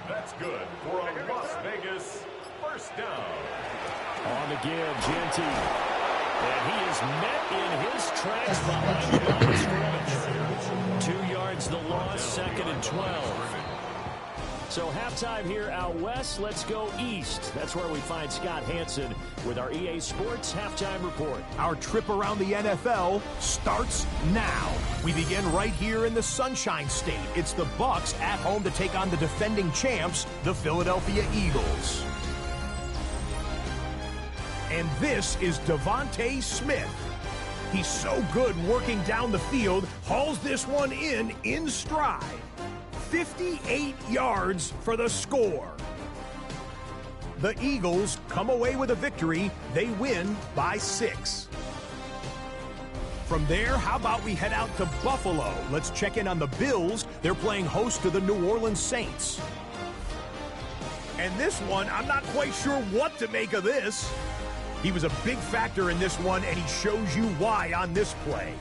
That's good for a Las Vegas first down. On the give, Genty. And he is met in his tracks behind the line of scrimmage. 2 yards the loss, 2nd and 12. So halftime here out west. Let's go east. That's where we find Scott Hansen with our EA Sports Halftime Report. Our trip around the NFL starts now. We begin right here in the Sunshine State. It's the Bucs at home to take on the defending champs, the Philadelphia Eagles. And this is Devontae Smith. He's so good working down the field, hauls this one in stride. 58 yards for the score. The Eagles come away with a victory. They win by 6. From there, how about we head out to Buffalo? Let's check in on the Bills. They're playing host to the New Orleans Saints. And this one, I'm not quite sure what to make of this. He was a big factor in this one, and he shows you why on this play.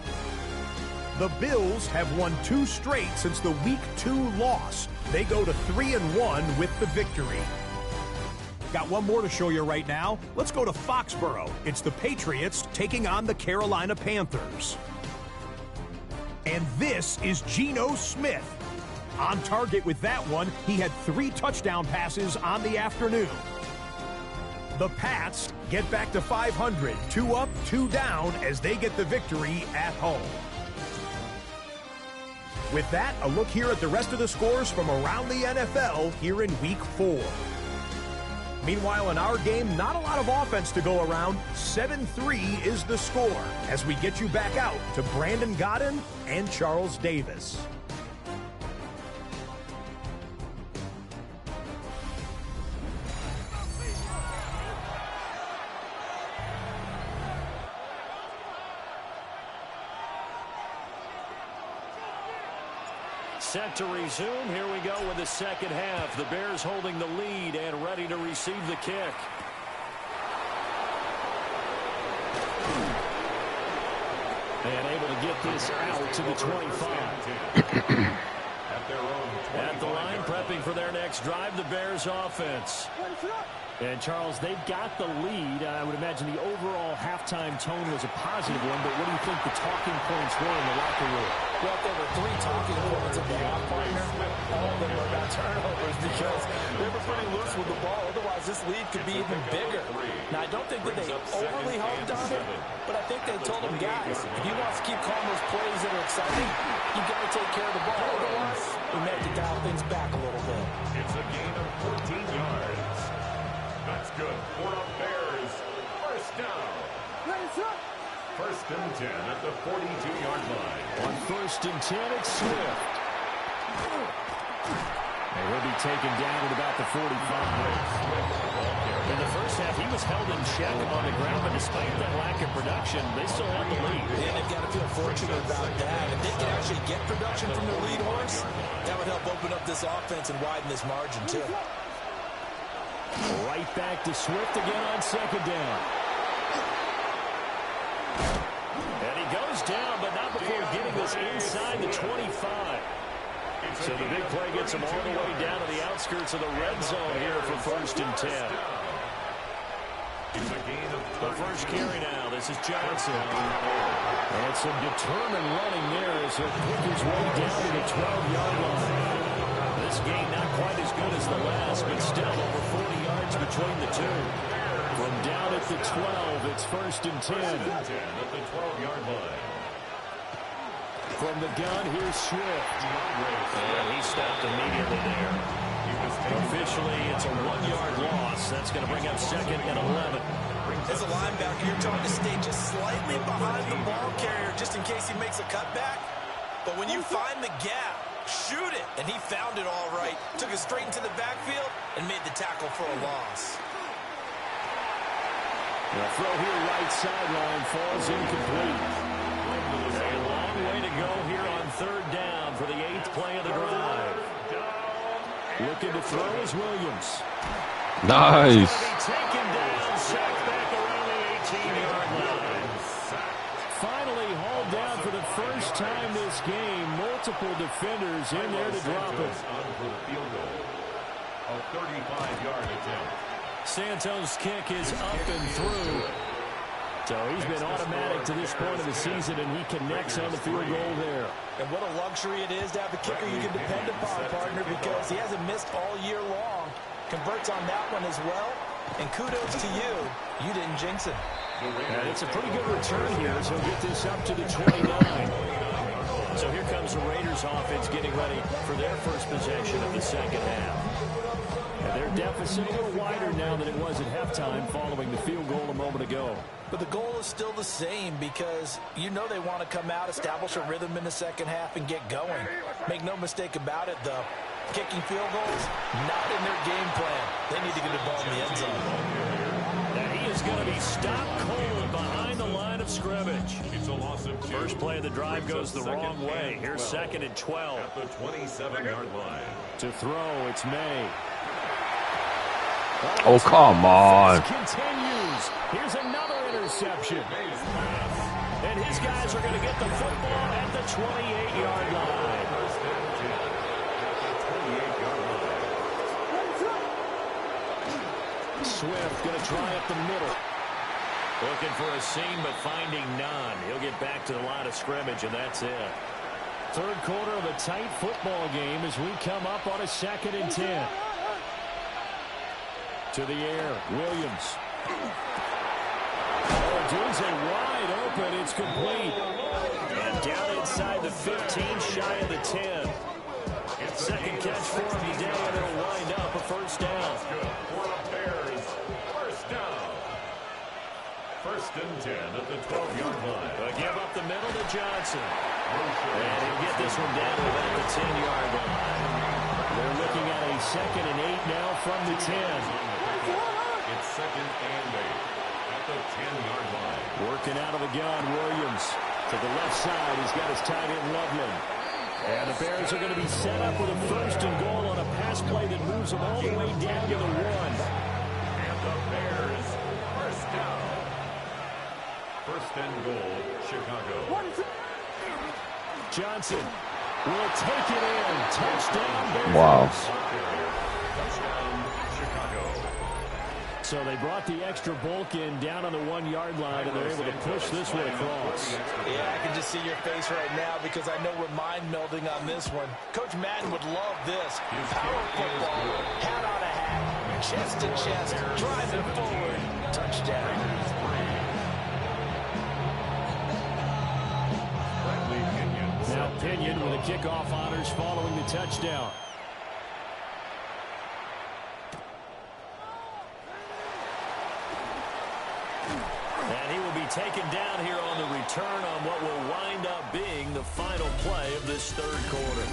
The Bills have won 2 straight since the Week 2 loss. They go to 3-1 with the victory. Got one more to show you right now. Let's go to Foxborough. It's the Patriots taking on the Carolina Panthers. And this is Geno Smith. On target with that one, he had 3 touchdown passes on the afternoon. The Pats get back to 500, 2 up, 2 down as they get the victory at home. With that, a look here at the rest of the scores from around the NFL here in Week 4. Meanwhile, in our game, not a lot of offense to go around. 7-3 is the score as we get you back out to Brandon Godden and Charles Davis. Set to resume. Here we go with the second half. The Bears holding the lead and ready to receive the kick. And able to get this out to the 25. At the line, prepping for their next drive, the Bears offense. And, Charles, they've got the lead. I would imagine the overall halftime tone was a positive one, but what do you think the talking points were in the locker room? Well, there were 3 talking points of the off partner. All of them were about turnovers because they were pretty loose with the ball. Otherwise, this lead could be even bigger. Now, I don't think that they overly harped on it, but I think they told them, guys, if you want to keep calling those plays that are exciting, you got to take care of the ball. Otherwise, we may have to dial things back a little bit. It's a gain of 14 yards. That's good for the Bears. First down. First and 10 at the 42-yard line. On first and 10, it's Swift. And he'll be taken down at about the 45. In the first half, he was held in check on the ground, but despite that lack of production, they still have the lead. And they've got to feel fortunate about that. If they can actually get production from their lead horse, that would help open up this offense and widen this margin, too. Right back to Swift again on second down. And he goes down, but not before getting this inside the 25. So the big play gets him all the way down to the outskirts of the red zone here for first and 10. The first carry now. This is Johnson. And some determined running there as he'll pick his way down to the 12-yard line. This game not quite as good as the last, but still over 40 yards between the two. From down at the 12, it's first and 10. At the 12-yard line. From the gun, here's Swift. And he stopped immediately there. Officially, it's a 1-yard loss. That's going to bring up second and 11. As a linebacker, you're trying to stay just slightly behind the ball carrier just in case he makes a cutback. But when you find the gap, shoot it. And he found it all right. Took it straight into the backfield and made the tackle for a loss. The throw here right sideline falls incomplete. A long way to go here on third down for the 8th play of the drive. Looking to throw is Williams. Nice. Taken down, sacked back around the 18-yard line. Finally hauled down for the first time this game. Multiple defenders in there to drop it. A 35-yard attempt. Santos' kick is up and through. So he's been automatic to this point of the season, and he connects on the field goal there. And what a luxury it is to have a kicker you can depend upon, partner, because he hasn't missed all year long. Converts on that one as well. And kudos to you. You didn't jinx it. And it's a pretty good return here as he'll get this up to the 29. So here comes the Raiders offense getting ready for their first possession of the second half. And their deficit a little wider now than it was at halftime following the field goal a moment ago. But the goal is still the same because you know they want to come out, establish a rhythm in the second half, and get going. Make no mistake about it, though. Kicking field goals, not in their game plan. They need to get the ball in the end zone. And he is going to be stopped cold behind the line of scrimmage. It's a loss of 2. First play of the drive goes the wrong way. Here's second and 12. At the 27-yard line. To throw, it's May. Oh, come on. Continues. Here's another interception. And his guys are going to get the football at the 28-yard line. Swift going to try up the middle. Looking for a seam, but finding none. He'll get back to the line of scrimmage, and that's it. Third quarter of a tight football game as we come up on a second and 10. To the air, Williams. Oh, Doozy wide open. It's complete. And down inside the 15, shy of the 10. Second catch for him today, and it'll wind up a first down. For the Bears, first down. First and 10 at the 12-yard line. But give up the middle to Johnson. And he'll get this one down to about the 10-yard line. They're looking at a second and 8 now from the 10. It's second and 8 at the 10-yard line. Working out of the gun, Williams. To the left side, he's got his tight end, Loveland. And the Bears are going to be set up with a first and goal on a pass play that moves them all the way down to the 1. And the Bears, first down. First and goal, Chicago. Johnson will take it in. Touchdown, Bears. Wow. Touchdown, Chicago. So they brought the extra bulk in down on the 1-yard line, and they're able to push this one across. Yeah, I can just see your face right now because I know we're mind melding on this one. Coach Madden would love this. Power football, hat on a hat. chest to chest, driving forward, touchdown. Now Pinion with the kickoff honors following the touchdown. And he will be taken down here on the return on what will wind up being the final play of this third quarter.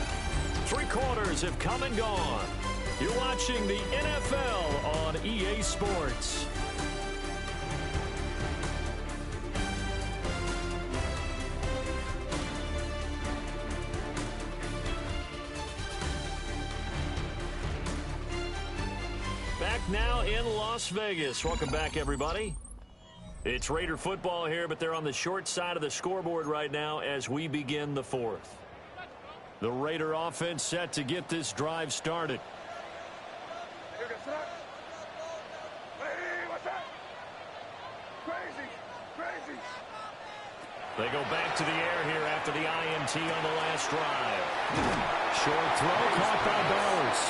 3 quarters have come and gone. You're watching the NFL on EA Sports. Back now in Las Vegas. Welcome back, everybody. It's Raider football here, but they're on the short side of the scoreboard right now as we begin the fourth. The Raider offense set to get this drive started. They go back to the air here after the INT on the last drive. Short throw caught by Bowers.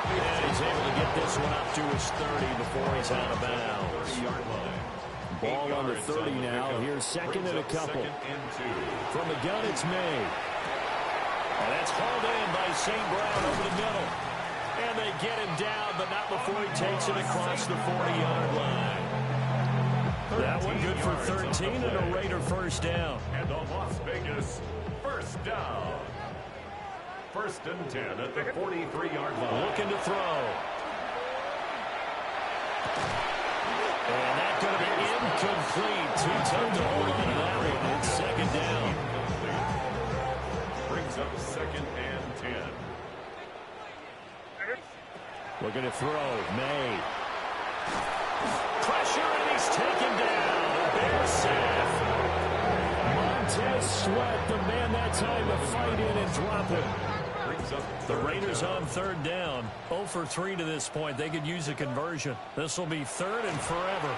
And he's able to get this one up to his 30 before he's out of bounds. Ball on the 30 now. Here's second and a couple. From the gun, it's May. And that's hauled in by St. Brown over the middle. And they get him down, but not before he takes it across the 40-yard line. That one good for 13 and a Raider first down. And the Las Vegas first down. First and 10 at the 43-yard line. Looking to throw. And that's going to be incomplete. Too tough to hold on to that one. It's second down. Brings up second and 10. Looking to throw. May. Pressure, and he's taken down. The Bears safe. Montez Sweat, the man that time to fight in and drop it. The Raiders on third down. 0 for 3 to this point. They could use a conversion. This will be third and forever.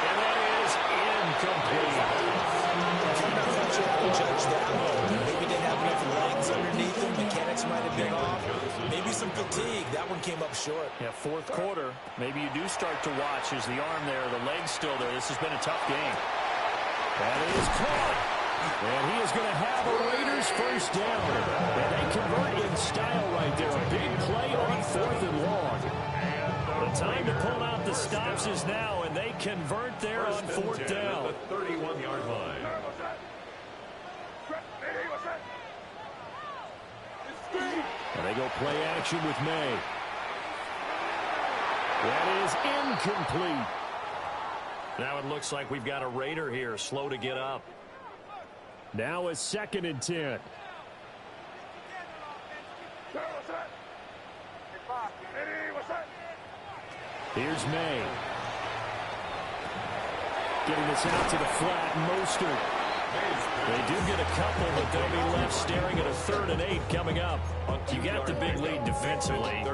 And that is incomplete. I'm not sure how to judge that one. Maybe didn't have enough legs underneath him. Mechanics might have been off. Maybe some fatigue. That one came up short. Yeah, fourth quarter. Maybe you do start to watch. Is the arm there? The leg's still there. This has been a tough game. That is caught. And he is going to have a Raiders first down. And they convert in style right there. A big play on fourth and long. The time to pull out the stops is now, and they convert there on fourth down. The 31-yard line. And they go play action with May. That is incomplete. Now it looks like we've got a Raider here, slow to get up. Now a second and 10. Here's May. Getting this out to the flat, Mostert. They do get a couple, but they'll be left staring at a 3rd and 8 coming up. You got the big lead defensively.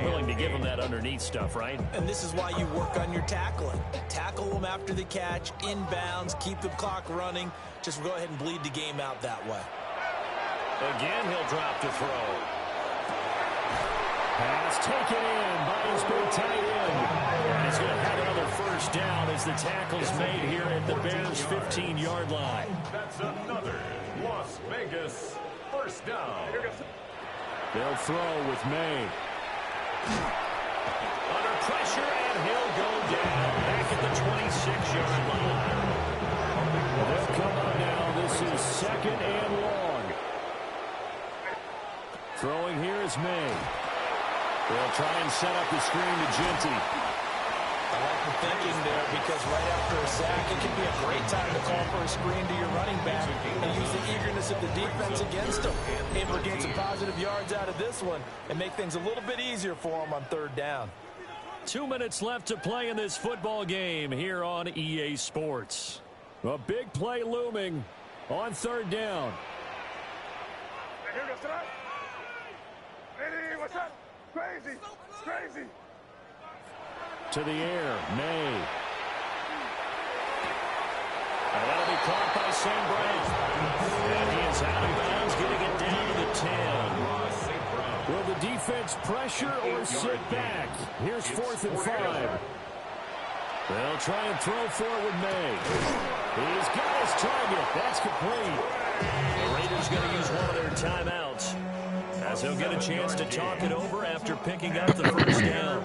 Willing to give them that underneath stuff, right? And this is why you work on your tackling. Tackle them after the catch, inbounds, keep the clock running. Just go ahead and bleed the game out that way. Again, he'll drop to throw. Pass taken in by his big tight end. And he's going to have another first down as the tackle's made here at the Bears' 15-yard line. That's another Las Vegas first down. They'll throw with May. Under pressure, and he'll go down back at the 26-yard line. They'll come on now. This is second and long. Throwing here is May. They'll try and set up the screen to Genty. I like the thinking there because right after a sack, it can be a great time to call for a screen to your running back and use the eagerness of the defense against them. Able to gain some positive yards out of this one and make things a little bit easier for them on third down. 2 minutes left to play in this football game here on EA Sports. A big play looming on third down. Crazy, crazy. To the air, May. And that'll be caught by St. Brown. And he is out of bounds, getting it down to the 10. Will the defense defense pressure or sit back? Here's 4th and 5. They'll try and throw for it with May. He's got his target. That's complete. The Raiders going to use one of their timeouts, as he'll get a chance to talk it over after picking up the first down.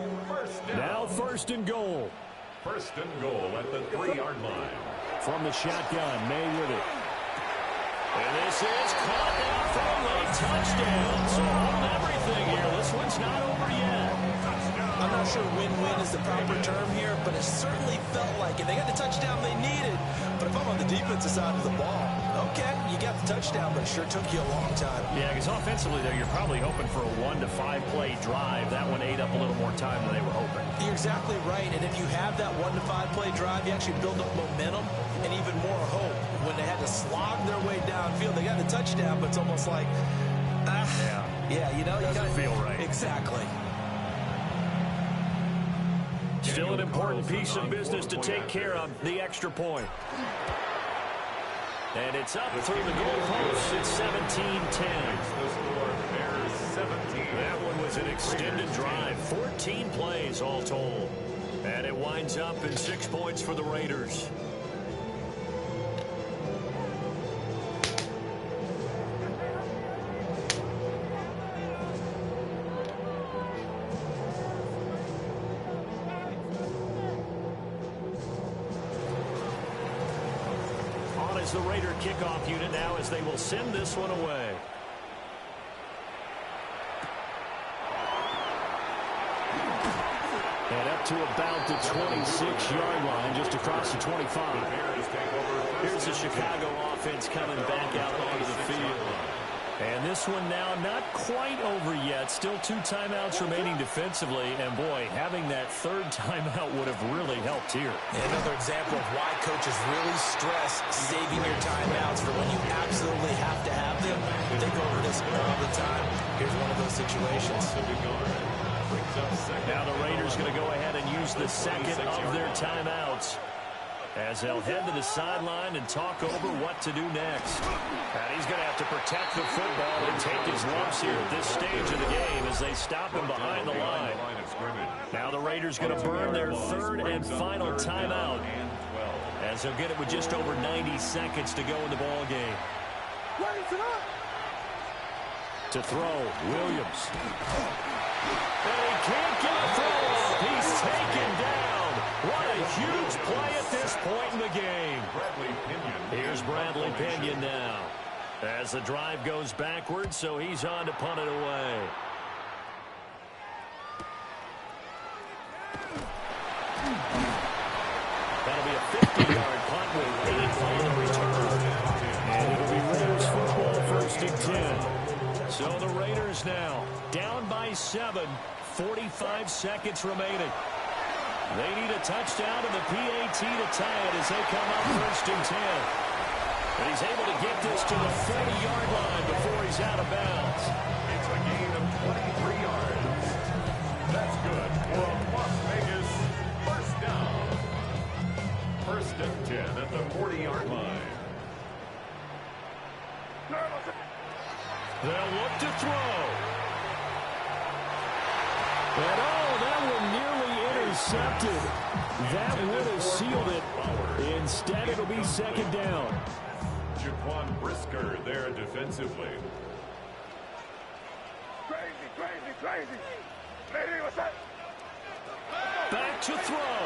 Now 1st and goal. 1st and goal at the 3-yard line. From the shotgun, May with it. And this is caught down for a late touchdown. So hold everything here. This one's not over yet. I'm not sure win-win is the proper term here, but it certainly felt like it. They got the touchdown they needed. But if I'm on the defensive side of the ball, okay, you got the touchdown, but it sure took you a long time. Yeah, because offensively, though, you're probably hoping for a 1 to 5 play drive. That one ate up a little more time than they were hoping. You're exactly right. And if you have that 1 to 5 play drive, you actually build up momentum and even more hope. When they had to slog their way downfield, they got the touchdown, but it's almost like, yeah, you know, doesn't feel right. Exactly. Still an important piece of business to take care of, the extra point. And it's up through the goalpost. It's 17-10. That one was an extended drive. 14 plays all told. And it winds up in 6 points for the Raiders. The Raider kickoff unit now, as they will send this one away. And up to about the 26-yard line, just across the 25. Here's the Chicago offense coming back out onto the field. And this one now not quite over yet. Still 2 timeouts remaining defensively. And, boy, having that 3rd timeout would have really helped here. Another example of why coaches really stress saving your timeouts for when you absolutely have to have them. Think over this all the time. Here's one of those situations. Now the Raiders going to go ahead and use the 2nd of their timeouts, as they'll head to the sideline and talk over what to do next. And he's going to have to protect the football and take his lumps here at this stage of the game as they stop him behind the line. Now the Raiders going to burn their 3rd and final timeout, as they'll get it with just over 90 seconds to go in the ball game. To throw, Williams. And he can't get a throw off. He's taken down. What a huge play at this point in the game. Here's Bradley Pinion now, as the drive goes backwards, so he's on to punt it away. That'll be a 50-yard punt with 8 on the return. And it'll be Raiders football, 1st and 10. So the Raiders now down by 7, 45 seconds remaining. They need a touchdown and the PAT to tie it as they come up 1st and 10. But he's able to get this to the 40-yard line before he's out of bounds. It's a gain of 23 yards. That's good for a Las Vegas 1st down. 1st and 10 at the 40-yard line. They'll look to throw. And that one nearly intercepted. That would have sealed it. Instead, it'll be 2nd down. Jaquan Brisker there defensively. Crazy. Lady, what's that? Back to throw.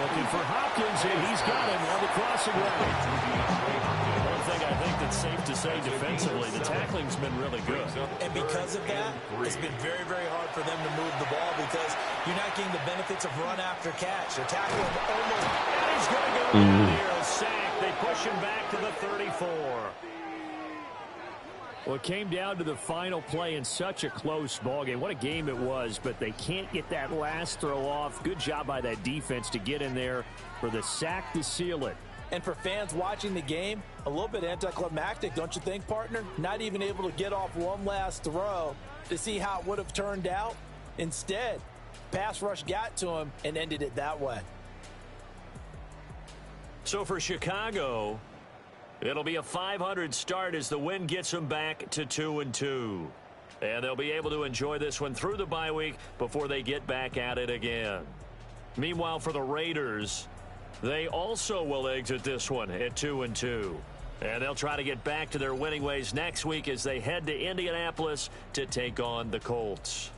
Looking for Hopkins, and he's got him on the crossing route. One thing I think that's safe to say defensively, the tackling's been really good. And because of that, it's been very, very hard for them to move the ball because you're not getting the benefits of run after catch. They're tackling almost. And he's going to go down here, a sack. They push him back to the 34. Well, it came down to the final play in such a close ball game. What a game it was, but they can't get that last throw off. Good job by that defense to get in there for the sack to seal it. And for fans watching the game, a little bit anticlimactic, don't you think, partner? Not even able to get off one last throw to see how it would have turned out. Instead, pass rush got to him and ended it that way. So for Chicago, It'll be a .500 start as the win gets them back to 2-2. And they'll be able to enjoy this one through the bye week before they get back at it again. Meanwhile, for the Raiders, they also will exit this one at 2-2. And they'll try to get back to their winning ways next week as they head to Indianapolis to take on the Colts.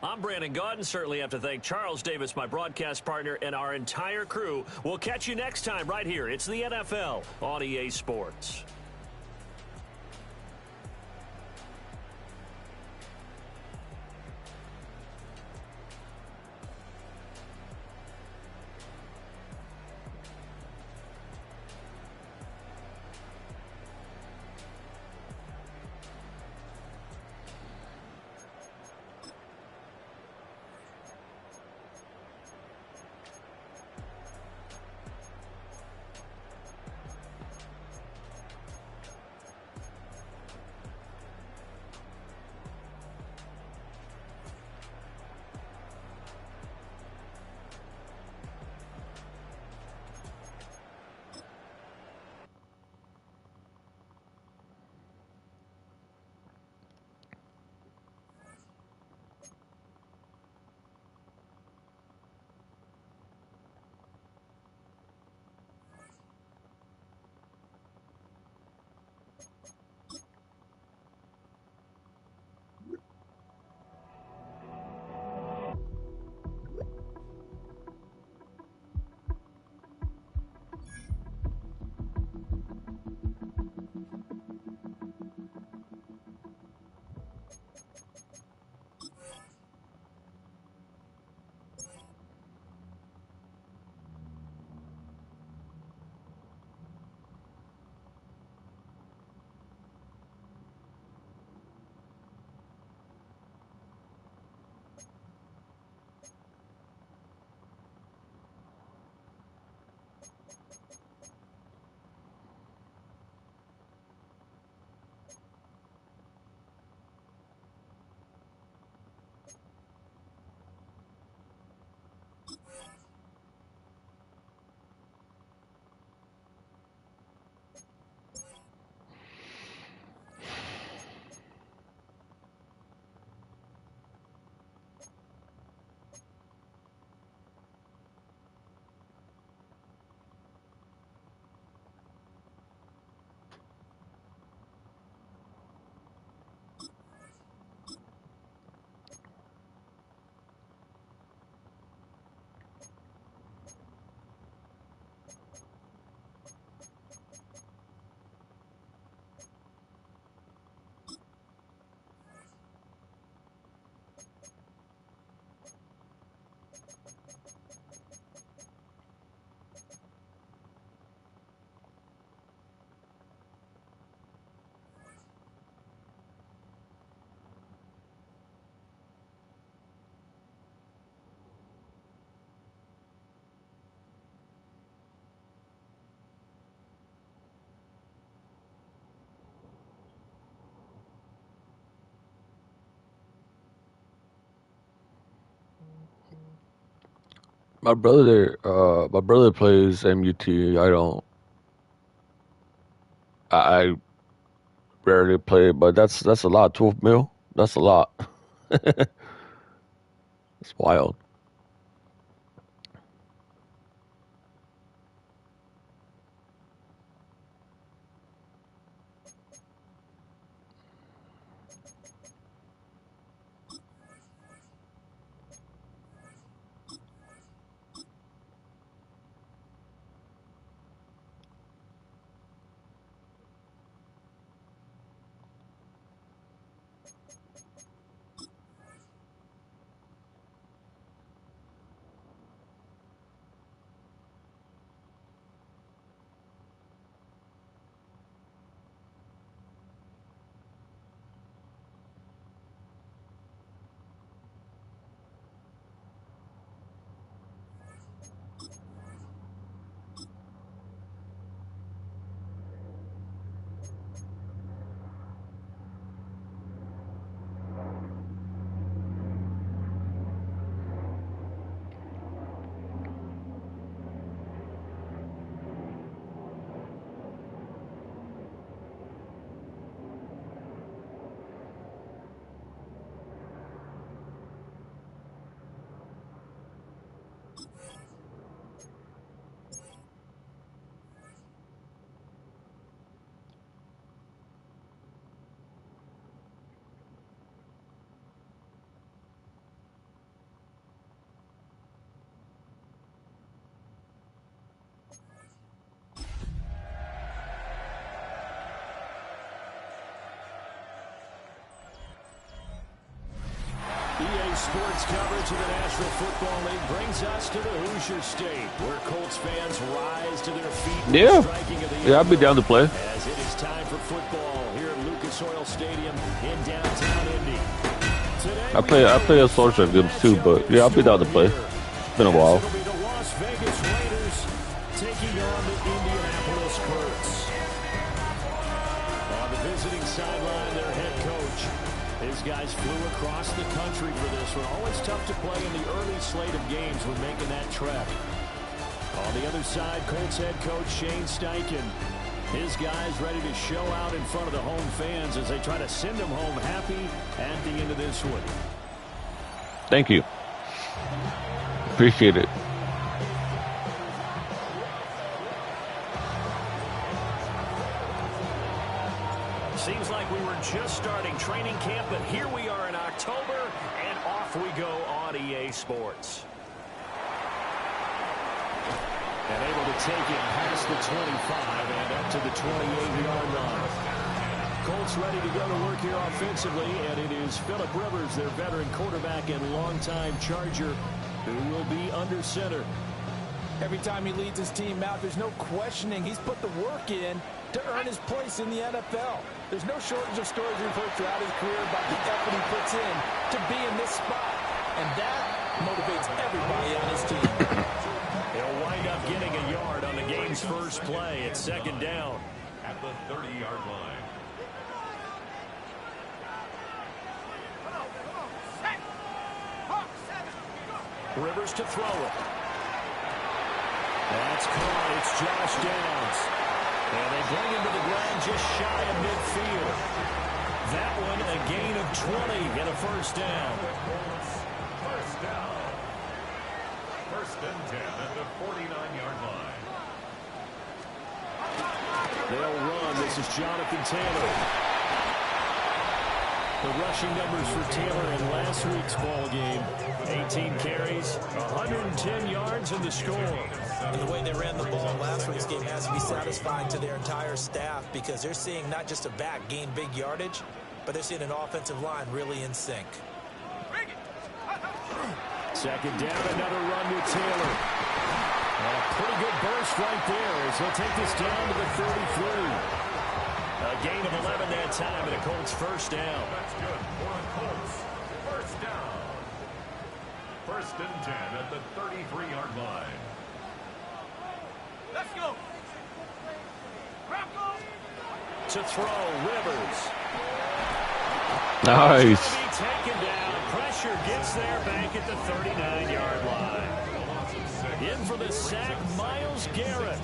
I'm Brandon Gaudin. Certainly have to thank Charles Davis, my broadcast partner, and our entire crew. We'll catch you next time right here. It's the NFL on EA Sports. My brother plays MUT. I don't. I rarely play, but that's a lot. 12 mil. That's a lot. It's wild. REA Sports coverage of the National Football League brings us to the Hoosier State, where Colts fans rise to their feet. Yeah. Striking of the Yeah, I'd be down to play. As it is time for football here at Lucas Oil Stadium in downtown Indy. I play a social games too, but yeah, I'll be down to play. It's been a while. It'll be the Las Vegas Raiders taking on the Indianapolis Colts. On the visiting sideline, their head coach. His guys flew across the country for this one. Always tough to play in the early slate of games when making that trek. On the other side, Colts head coach Shane Steichen. His guys ready to show out in front of the home fans as they try to send them home happy at the end of this one. Thank you. Appreciate it. Seems like we were just starting training camp, but here we are in October, and off we go on EA Sports. And able to take it past the 25 and up to the 28-yard line. Colts ready to go to work here offensively, and it is Phillip Rivers, their veteran quarterback and longtime Charger, who will be under center. Every time he leads his team out, there's no questioning. He's put the work in to earn his place in the NFL. There's no shortage of stories we've heard throughout his career about the effort he puts in to be in this spot. And that motivates everybody on his team. He'll wind up getting a yard on the game's first play. It's second down. At the 30-yard line. Rivers to throw it. That's caught. It's Josh Downs. And they bring him to the ground just shy of midfield. That one a gain of 20 and a first down. First down. First and 10 at the 49-yard line. They'll run. This is Jonathan Taylor. The rushing numbers for Taylor in last week's ball game. 18 carries, 110 yards, and the score. And the way they ran the ball in last week's game has to be satisfying to their entire staff because they're seeing not just a back gain big yardage, but they're seeing an offensive line really in sync. Second down, another run with Taylor. A pretty good burst right there as he'll take this down to the 33. A gain of 11 that time, and a Colts first down. That's good for the Colts. First down. First and 10 at the 33-yard line. Let's go. To throw, Rivers. Nice. To be taken down. Pressure gets there back at the 39-yard line. In for the sack, Myles Garrett.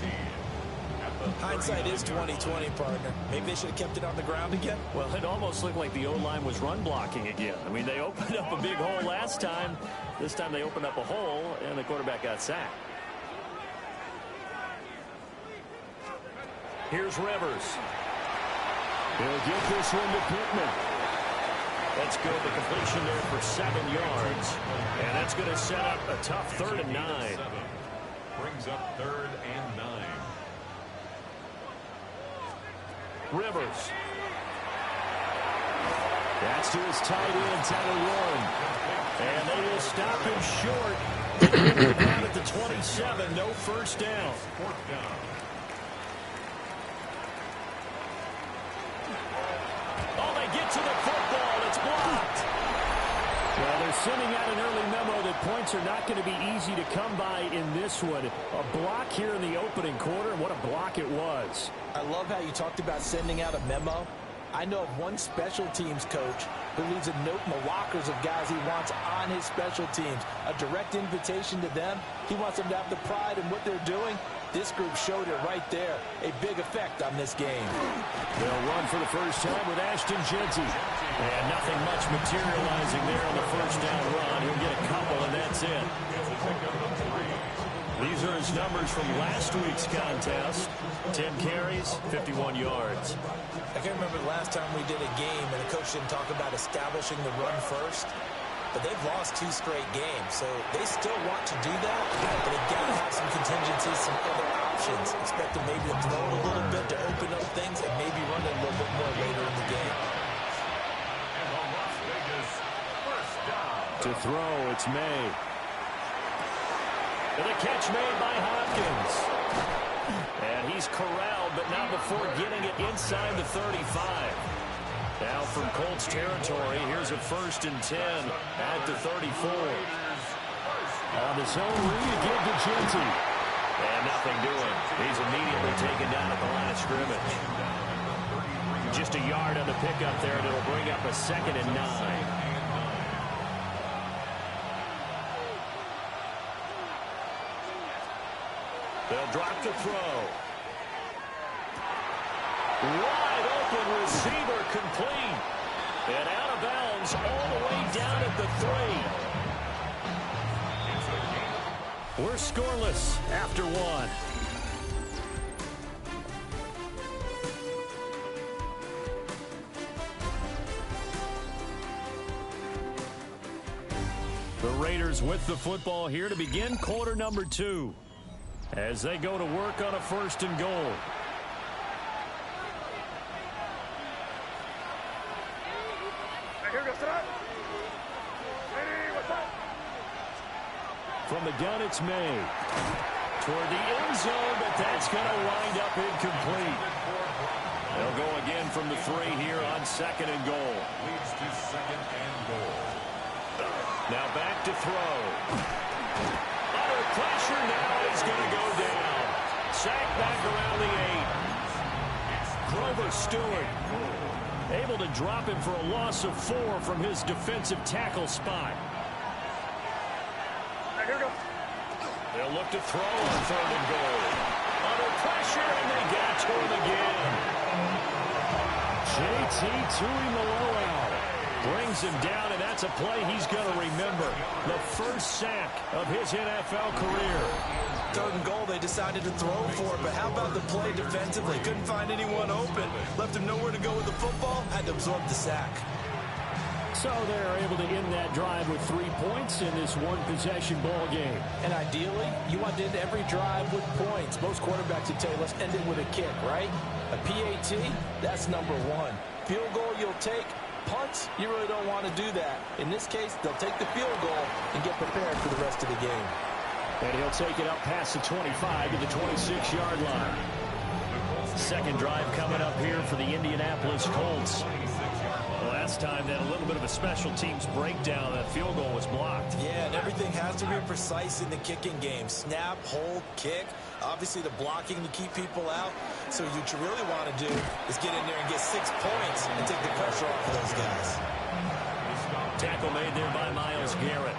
Hindsight is 20/20, partner. Maybe they should have kept it on the ground again. Well, it almost looked like the O-line was run blocking again. I mean, they opened up a big hole last time. This time they opened up a hole, and the quarterback got sacked. Here's Rivers. He'll get this one to Pittman. That's good. The completion there for 7 yards. And that's going to set up a tough 3rd and 9. Brings up 3rd and 9. Rivers. That's to his tight end, Tyler Warren. And they will stop him short. Down at the 27, no first down. 4th down. Oh, they get to the football. It's blocked. Well, they're sending out an early memo that points are not going to be easy to come by in this one. A block here in the opening quarter, and what a block it was. I love how you talked about sending out a memo. I know of one special teams coach who leaves a note in the lockers of guys he wants on his special teams. A direct invitation to them. He wants them to have the pride in what they're doing. This group showed it right there. A big effect on this game. They'll run for the first time with Ashton Jeanty. And nothing much materializing there on the first down run. He'll get a couple, and that's it. These are his numbers from last week's contest. 10 carries, 51 yards. I can't remember the last time we did a game and the coach didn't talk about establishing the run first. But they've lost 2 straight games, so they still want to do that. But they've got to have some contingencies, some other options. Expect them maybe to throw it a little bit to open up things and maybe run it a little bit more later in the game. To throw, it's May. And a catch made by Hopkins. And he's corralled, but not before getting it inside the 35. Now from Colts territory, here's a 1st and 10 at the 34. On his own read again to Genty. And nothing doing. He's immediately taken down at the line of scrimmage. Just a yard on the pickup there, and it'll bring up a 2nd and 9. They'll drop to throw. Wide open receiver complete. And out of bounds all the way down at the 3. We're scoreless after 1. The Raiders with the football here to begin quarter number 2. As they go to work on a 1st and goal. From the gun, it's May. Toward the end zone, but that's going to wind up incomplete. They'll go again from the 3 here on 2nd and goal. Leads to 2nd and goal. Now back to throw. Under pressure now, he's going to go down. Sacked back around the 8. Grover Stewart able to drop him for a loss of 4 from his defensive tackle spot. They'll look to throw on 3rd and goal. Under pressure, and they got to him again. JT Tui Malolo brings him down, and that's a play he's going to remember. The first sack of his NFL career. 3rd and goal, they decided to throw for it, but how about the play defensively? Couldn't find anyone open. Left him nowhere to go with the football. Had to absorb the sack. So they're able to end that drive with 3 points in this one-possession ball game. And ideally, you want to end every drive with points. Most quarterbacks would tell you, let's end it with a kick, right? A PAT, that's number 1. Field goal you'll take. Punts, you really don't want to do that. In this case, they'll take the field goal and get prepared for the rest of the game. And he'll take it up past the 25 to the 26-yard line. 2nd drive coming up here for the Indianapolis Colts. Last time they had a little bit of a special teams breakdown. That field goal was blocked. Yeah, and everything has to be precise in the kicking game. Snap, hold, kick. Obviously, the blocking to keep people out. So what you really want to do is get in there and get 6 points and take the pressure off of those guys. Tackle made there by Myles Garrett.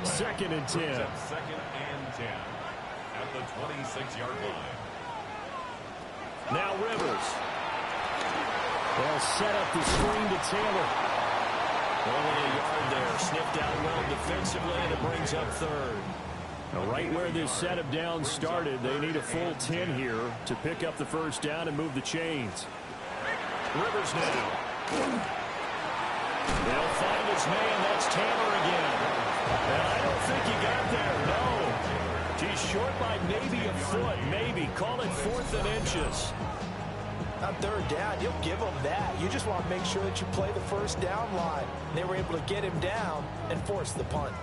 2nd and 10. 2nd and 10 at the 26-yard line. Now Rivers. They'll set up the screen to Taylor. Only a yard there. Sniffed out well defensively, and it brings up 3rd. Now right where this set of downs started, they need a full 10 here to pick up the 1st down and move the chains. Rivers now. They'll find his man. That's Taylor again. And I don't think he got there. No. He's short by maybe a foot. Maybe. Call it 4th and inches. On 3rd down, you'll give them that. You just want to make sure that you play the 1st down line. They were able to get him down and force the punt.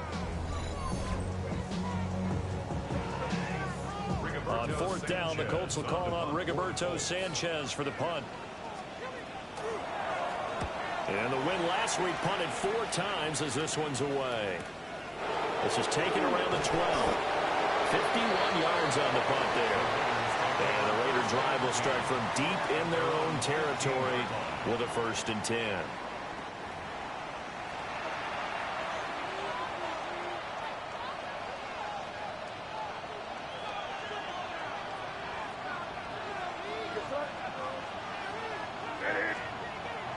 On 4th down, the Colts will call on Rigoberto Sanchez for the punt. And the win last week punted 4 times as this one's away. This is taken around the 12. 51 yards on the punt there. And the Raider drive will start from deep in their own territory with a 1st and 10.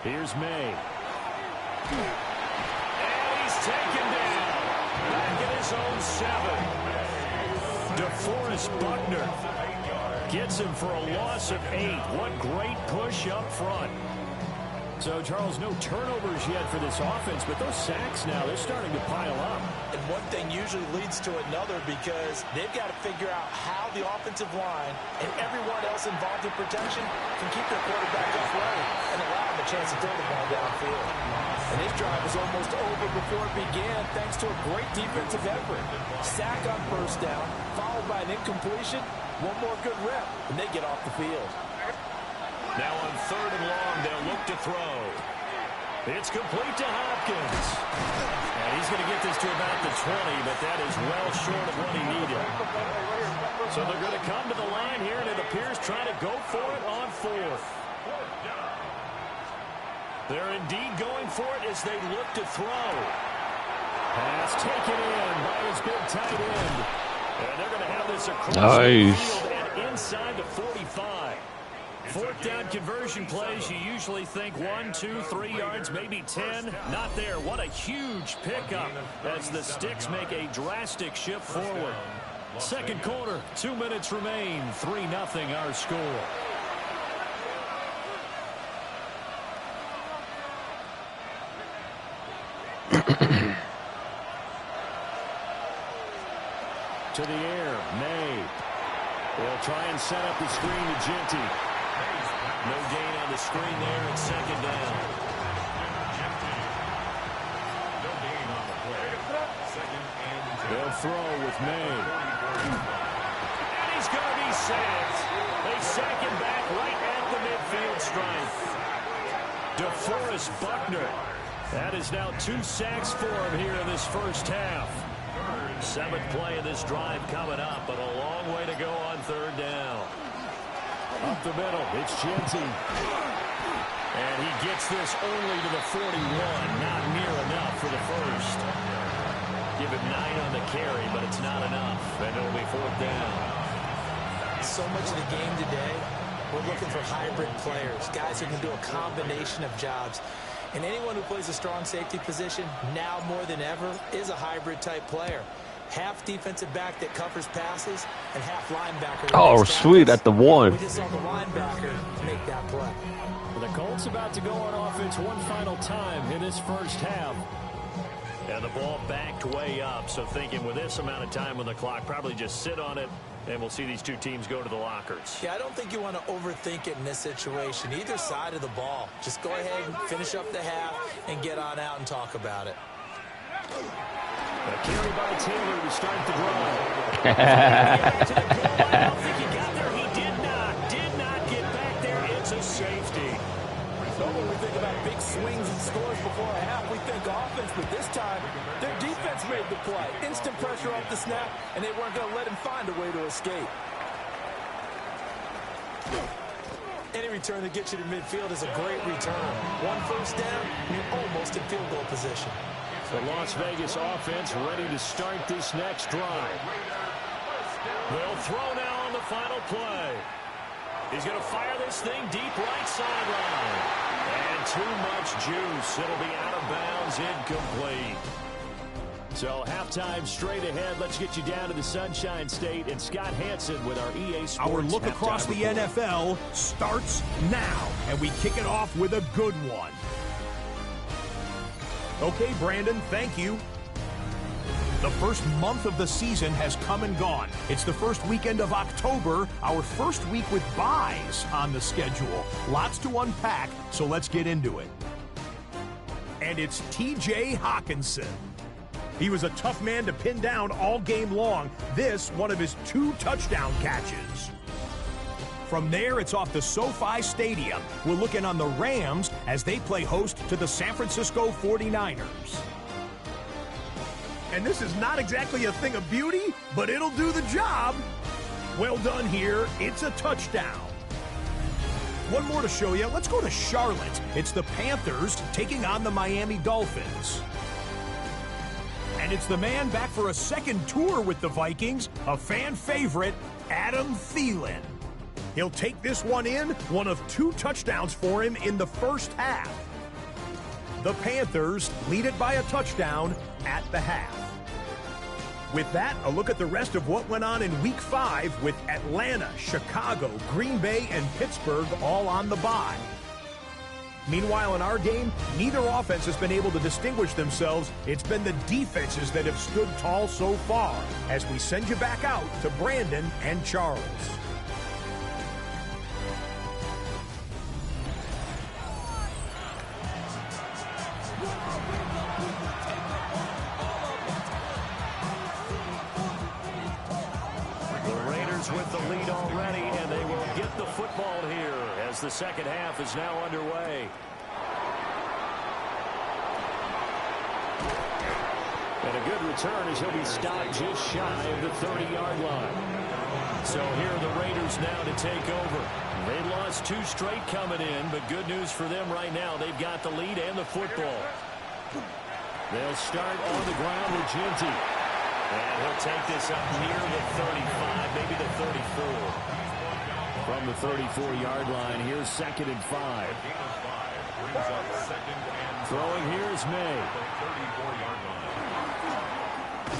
Here's May. And he's taken down. Back at his own 7. DeForest Buckner gets him for a loss of 8. What great push up front. So, Charles, no turnovers yet for this offense, but those sacks now, they're starting to pile up. And one thing usually leads to another because they've got to figure out how the offensive line and everyone else involved in protection can keep their quarterback upright and allow him a chance to throw the ball downfield. And this drive was almost over before it began thanks to a great defensive effort. Sack on first down, followed by an incompletion, one more good rep, and they get off the field. Now on 3rd and long, they'll look to throw. It's complete to Hopkins. And he's going to get this to about the 20, but that is well short of what he needed. So they're going to come to the line here, and it appears trying to go for it on 4th. They're indeed going for it as they look to throw. Pass taken in by his big tight end. And they're going to have this across the field and inside the 45. 4th down conversion plays, you usually think 1, 2, 3 yards, maybe 10. Not there. What a huge pickup as the Sticks make a drastic shift forward. 2nd quarter, 2 minutes remain. 3-0 our score. To the air, May. They'll try and set up the screen to Genty. No gain on the screen there, and 2nd down. No gain on the play. 2nd and 10. They'll throw with May. And he's going to be sacked. They sack him back right at the midfield stripe. DeForest Buckner. That is now 2 sacks for him here in this first half. 7th play of this drive coming up, but a long way to go on 3rd down. Up the middle, it's Genty. And he gets this only to the 41. Not near enough for the first. Give him 9 on the carry, but it's not enough. And it'll be 4th down. So much of the game today, we're looking for hybrid players, guys who can do a combination of jobs. And anyone who plays a strong safety position, now more than ever, is a hybrid type player. Half defensive back that covers passes, and half linebacker. Oh, sweet, at the 1. We just saw the linebacker make that play. The Colts about to go on offense one final time in this first half. And the ball backed way up, so thinking with this amount of time on the clock, probably just sit on it, and we'll see these two teams go to the lockers. Yeah, I don't think you want to overthink it in this situation. Either side of the ball. Just go ahead and finish up the half and get on out and talk about it. A carry by Taylor to start the drive. I don't think he got there. He did not get back there. It's a safety. So when we think about big swings and scores before a half, we think offense, but this time their defense made the play. Instant pressure off the snap, and they weren't going to let him find a way to escape. Any return that gets you to midfield is a great return. 1 first down, you're almost in field goal position. The Las Vegas offense ready to start this next drive. They'll throw now on the final play. He's going to fire this thing deep right sideline. And too much juice. It'll be out of bounds, incomplete. So halftime straight ahead. Let's get you down to the Sunshine State and Scott Hansen with our EA Sports. Our look across the NFL starts now, and we kick it off with a good one. Okay, Brandon, thank you. The first month of the season has come and gone. It's the first weekend of October, our first week with byes on the schedule. Lots to unpack, so let's get into it. And it's T.J. Hockenson. He was a tough man to pin down all game long. This, one of his 2 touchdown catches. From there, it's off to SoFi Stadium. We're looking on the Rams as they play host to the San Francisco 49ers. And this is not exactly a thing of beauty, but it'll do the job. Well done here. It's a touchdown. One more to show you. Let's go to Charlotte. It's the Panthers taking on the Miami Dolphins. And it's the man back for a second tour with the Vikings, a fan favorite, Adam Thielen. He'll take this one in, one of 2 touchdowns for him in the first half. The Panthers lead it by a touchdown at the half. With that, a look at the rest of what went on in Week 5 with Atlanta, Chicago, Green Bay, and Pittsburgh all on the bye. Meanwhile, in our game, neither offense has been able to distinguish themselves. It's been the defenses that have stood tall so far. As we send you back out to Brandon and Charles. With the lead already, and they will get the football here as the second half is now underway. And a good return as he'll be stopped just shy of the 30-yard line. So here are the Raiders now to take over. They lost 2 straight coming in, but good news for them right now. They've got the lead and the football. They'll start on the ground with Ginty. And he'll take this up near the 35, maybe the 34. From the 34-yard line, here's 2nd and 5. Throwing here is May.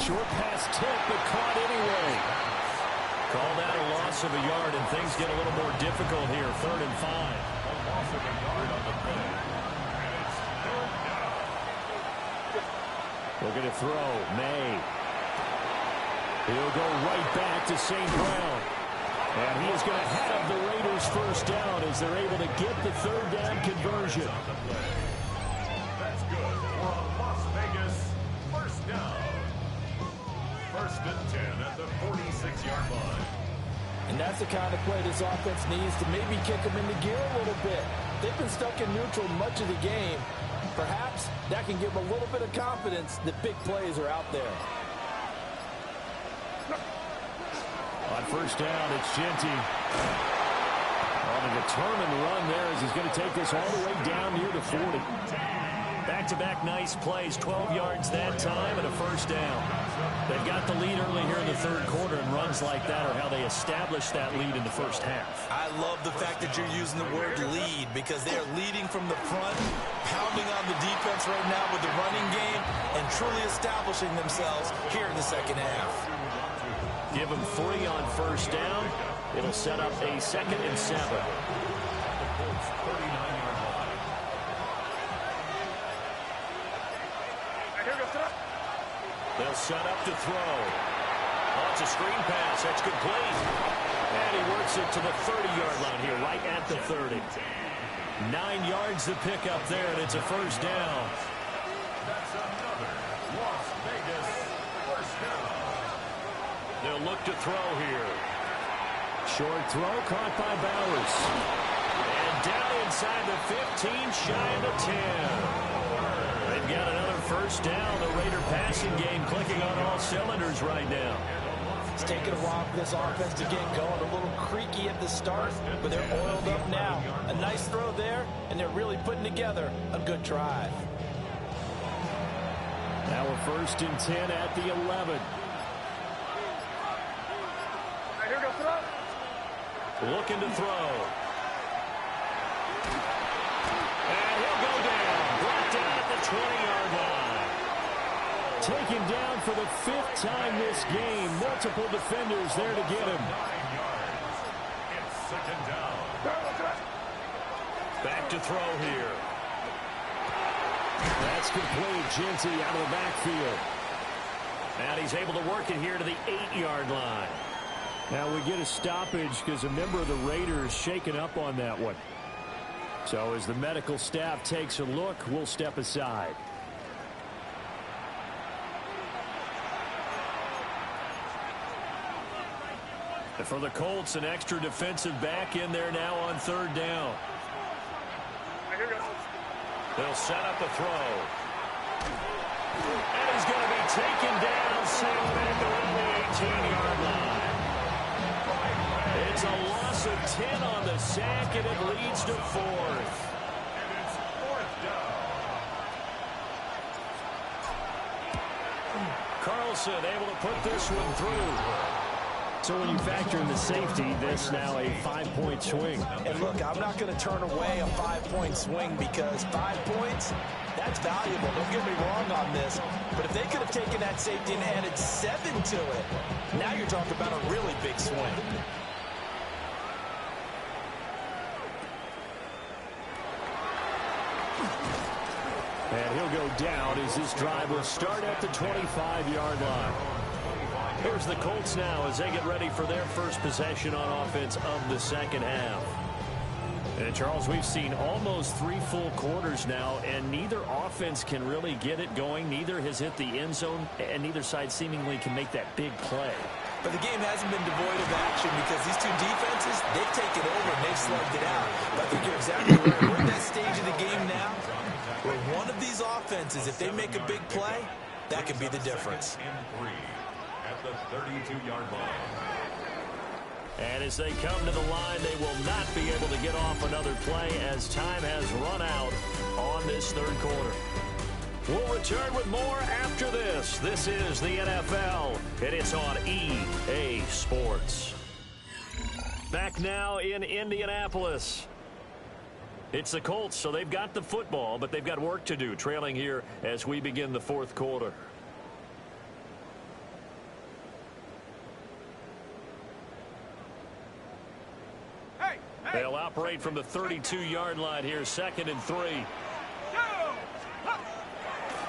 Short pass tip, but caught anyway. Call that a loss of a yard, and things get a little more difficult here. 3rd and 5. Looking to throw, May. He'll go right back to St. Brown. And he is going to have the Raiders first down as they're able to get the 3rd down conversion. That's good for a Las Vegas first down. 1st and 10 at the 46-yard line. And that's the kind of play this offense needs to maybe kick them into gear a little bit. They've been stuck in neutral much of the game. Perhaps that can give them a little bit of confidence that big plays are out there. On first down, it's Ginty. On a determined run there as he's going to take this all the way down near the 40. Back-to-back nice plays, 12 yards that time and a first down. They've got the lead early here in the 3rd quarter, and runs like that are how they establish that lead in the first half. I love the fact that you're using the word lead because they're leading from the front, pounding on the defense right now with the running game, and truly establishing themselves here in the second half. Give them 3 on first down. It'll set up a 2nd and 7. They'll set up to throw. Oh, it's a screen pass. That's complete. And he works it to the 30-yard line here, right at the 30. 9 yards to pick up there, and it's a first down. That's another Las Vegas first down. They'll look to throw here. Short throw caught by Bowers. And down inside the 15, shy of the 10. They've got another first down. The Raider passing game clicking on all cylinders right now. It's taken a while for this offense to get going. A little creaky at the start, but they're oiled up now. A nice throw there, and they're really putting together a good drive. Now a 1st and 10 at the 11. Looking to throw. And he'll go down. Brought down at the 20-yard line. Taken down for the 5th time this game. Multiple defenders there to get him. 9 yards. It's 2nd down. Back to throw here. That's complete. Ginty out of the backfield. And he's able to work it here to the 8-yard line. Now we get a stoppage because a member of the Raiders shaken up on that one. So as the medical staff takes a look, we'll step aside. And for the Colts, an extra defensive back in there now on 3rd down. They'll set up a throw. And he's going to be taken down, sailed back around the 18-yard line. It's a loss of 10 on the sack, and it leads to 4th. And it's 4th down. Carlson able to put this one through. So when you factor in the safety, this now a 5-point swing. And look, I'm not going to turn away a 5-point swing because 5 points, that's valuable. Don't get me wrong on this. But if they could have taken that safety and added 7 to it, now you're talking about a really big swing. And he'll go down as this drive will start at the 25-yard line. Here's the Colts now as they get ready for their first possession on offense of the second half. And Charles, we've seen almost 3 full quarters now, and neither offense can really get it going. Neither has hit the end zone, and neither side seemingly can make that big play. But the game hasn't been devoid of action because these two defenses, they've taken over and they've slugged it out. But I think you're exactly right. We're at that stage of the game now where one of these offenses, if they make a big play, that could be the difference. At the 32-yard line. And as they come to the line, they will not be able to get off another play as time has run out on this third quarter. We'll return with more after this. This is the NFL, and it's on EA Sports. Back now in Indianapolis. It's the Colts, so they've got the football, but they've got work to do, trailing here as we begin the fourth quarter. They'll operate from the 32-yard line here, 2nd and 3.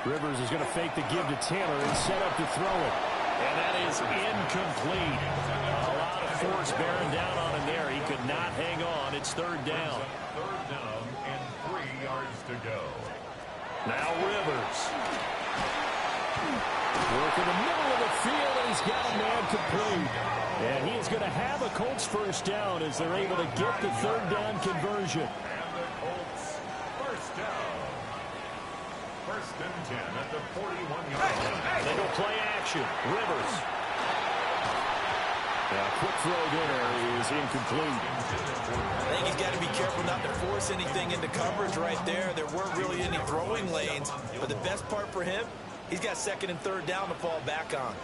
Rivers is going to fake the give to Taylor and set up to throw it. And that is incomplete. A lot of force bearing down on him there. He could not hang on. It's 3rd down. 3rd down and 3 yards to go. Now Rivers. Work in the middle of the field, and he's got a man complete. And he is going to have a Colts first down as they're able to get the 3rd down conversion. And the Colts first down. 1st and 10 at the 41-yard line. They go play action. Rivers. Now, quick throw there is incomplete. I think he's got to be careful not to force anything into coverage right there. There weren't really any throwing lanes. But the best part for him, he's got 2nd and 3rd down to fall back on.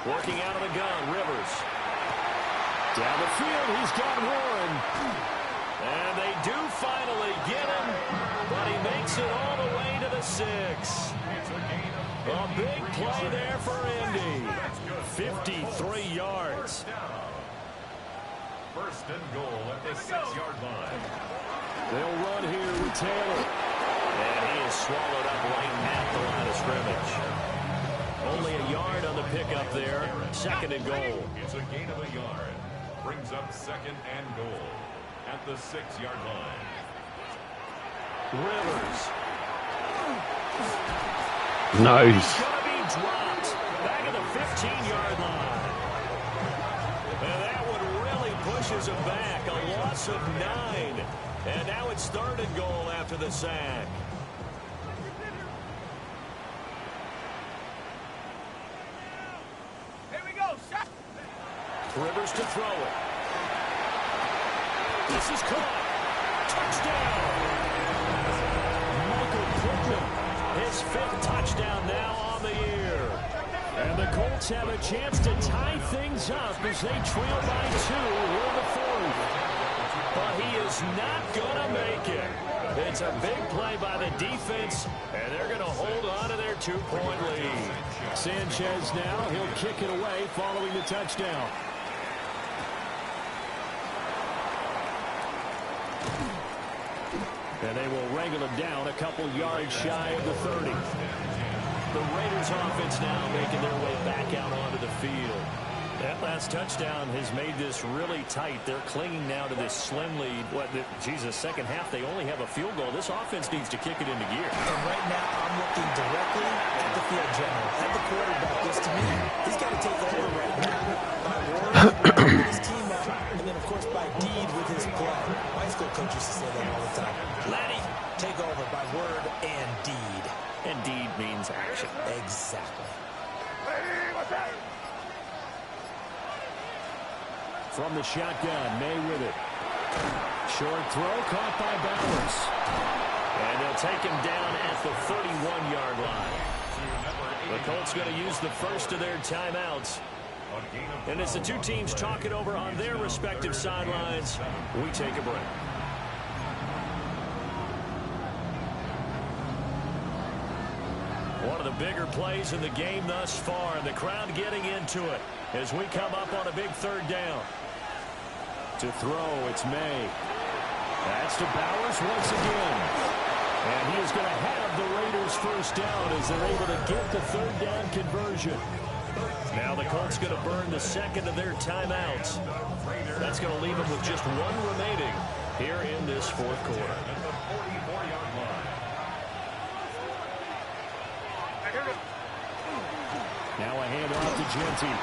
Working out of the gun, Rivers. Down the field, he's got one. And they do finally get him, but he makes it all the way to the 6. A big play there for Indy. 53 yards. 1st and goal at the 6-yard line. They'll run here with Taylor. And he is swallowed up right at the line of scrimmage. Only a yard on the pickup there. 2nd and goal. It's a gain of a yard. Brings up 2nd and goal at the 6-yard line. Rivers. Nice. He's going to be dropped back at the 15-yard line. And that one really pushes him back. A loss of 9. And now it's 3rd and goal after the sack. Rivers to throw it. This is caught. Touchdown. Michael Pittman, his 5th touchdown now on the year. And the Colts have a chance to tie things up as they trail by 2 in the 4th. But he is not going to make it. It's a big play by the defense, and they're going to hold on to their 2-point lead. Sanchez now, he'll kick it away following the touchdown. And they will wrangle it down a couple yards shy of the 30. The Raiders offense now making their way back out onto the field. That last touchdown has made this really tight. They're clinging now to this slim lead. Second half, they only have a field goal. This offense needs to kick it into gear. And right now, I'm looking directly at the field general, at the quarterback. This, to me, he's got to take over right now. By word, with his team out, and then, of course, by deed with his play. My school coach used to say that all the time. Lenny, take over by word and deed. And deed means action. Exactly. From the shotgun, May with it. Short throw caught by Bowers. And they'll take him down at the 31-yard line. The Colts going to use the first of their timeouts. And as the two teams talk it over on their respective sidelines, we take a break. One of the bigger plays in the game thus far, and the crowd getting into it as we come up on a big 3rd down. To throw, it's May. That's to Bowers once again. And he is going to have the Raiders first down as they're able to get the third down conversion. Now the Colts going to burn the second of their timeouts. That's going to leave them with just one remaining here in this fourth quarter. Now a handoff to Genty.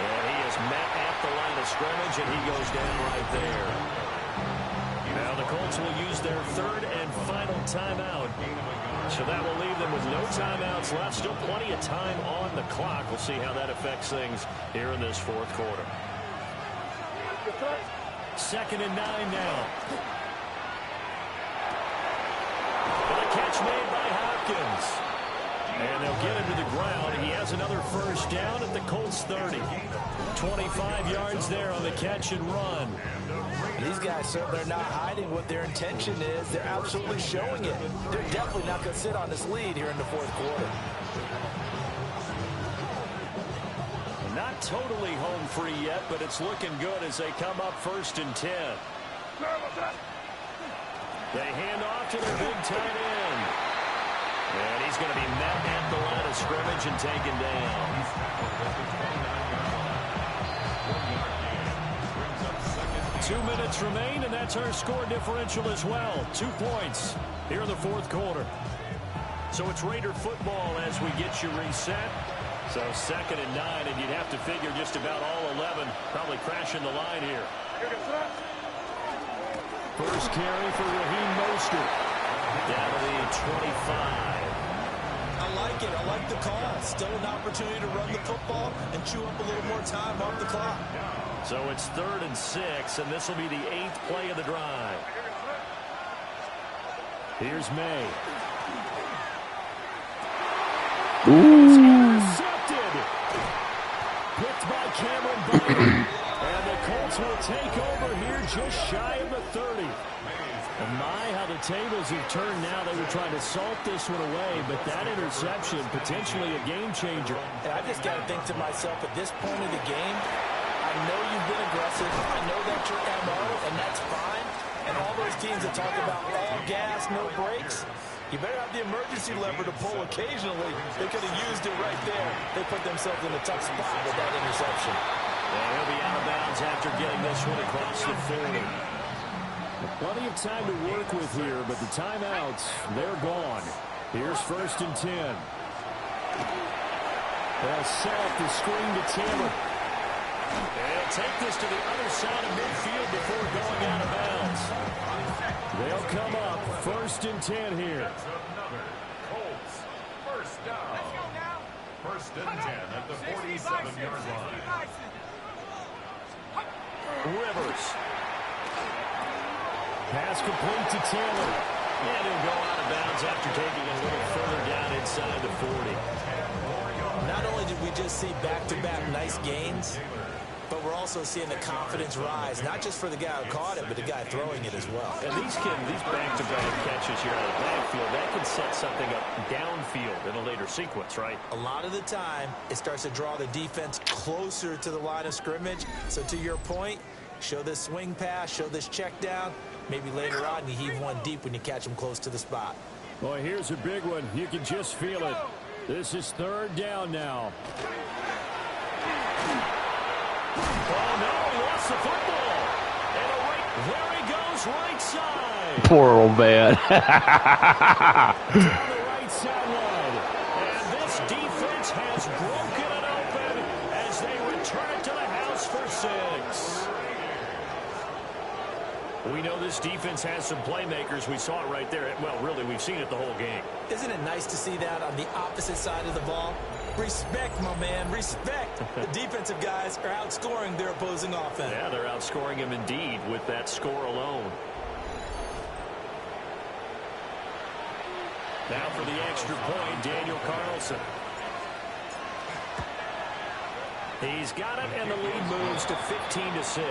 And he is met at the line of scrimmage, and he goes down right there. Now the Colts will use their third and final timeout. So that will leave them with no timeouts left. Still plenty of time on the clock. We'll see how that affects things here in this fourth quarter. 2nd and 9 now. And a catch made by Hopkins. And they'll get him to the ground. He has another first down at the Colts 30. 25 yards there on the catch and run. These guys, they're not hiding what their intention is. They're absolutely showing it. They're definitely not going to sit on this lead here in the fourth quarter. Not totally home free yet, but it's looking good as they come up 1st and 10. They hand off to their big tight end. And he's going to be met at the line of scrimmage and taken down. 2 minutes remain, and that's our score differential as well. 2 points here in the fourth quarter. So it's Raider football as we get you reset. So 2nd and 9, and you'd have to figure just about all 11 probably crashing the line here. First carry for Raheem Mostert. Down to the 25. I like it. I like the call. Still an opportunity to run the football and chew up a little more time off the clock. So it's 3rd and 6, and this will be the 8th play of the drive. Here's May. It's intercepted. Picked by Cameron Butler. And the Colts will take over here just shy of the 30. And my, how the tables have turned now. They were trying to salt this one away, but that interception, potentially a game changer. And I just got to think to myself, at this point of the game, I know you've been aggressive. I know that's your MO, and that's fine. And all those teams that talk about all gas, no brakes, you better have the emergency lever to pull occasionally. They could have used it right there. They put themselves in a tough spot with that interception. And he'll be out of bounds after getting this one across the 40. Plenty of time to work with here, but the timeouts, they're gone. Here's 1st and 10. They'll set up the screen to Taylor. They'll take this to the other side of midfield before going out of bounds. They'll come up 1st and 10 here. Colts, first down. 1st and 10 at the 47-yard line. Rivers. Pass complete to Taylor. And he'll go out of bounds after taking a little further down inside the 40. Not only did we just see back-to-back nice gains, but we're also seeing the confidence rise, not just for the guy who caught it, but the guy throwing it as well. And these back-to-back catches here out of the backfield, that can set something up downfield in a later sequence, right? A lot of the time, it starts to draw the defense closer to the line of scrimmage. So to your point, show this swing pass, show this check down. Maybe later on you heave one deep when you catch them close to the spot. Boy, here's a big one. You can just feel it. This is 3rd down now. Oh, no, he lost the football. And there he goes, right side. Poor old man. Down the right sideline. And this defense has broken it open as they return to the house for 6. We know this defense has some playmakers. We saw it right there. Well, really, we've seen it the whole game. Isn't it nice to see that on the opposite side of the ball? Respect, my man, respect. The defensive guys are outscoring their opposing offense. Yeah, they're outscoring him indeed with that score alone. Now for the extra point, Daniel Carlson. He's got it, and the lead moves to 15-6.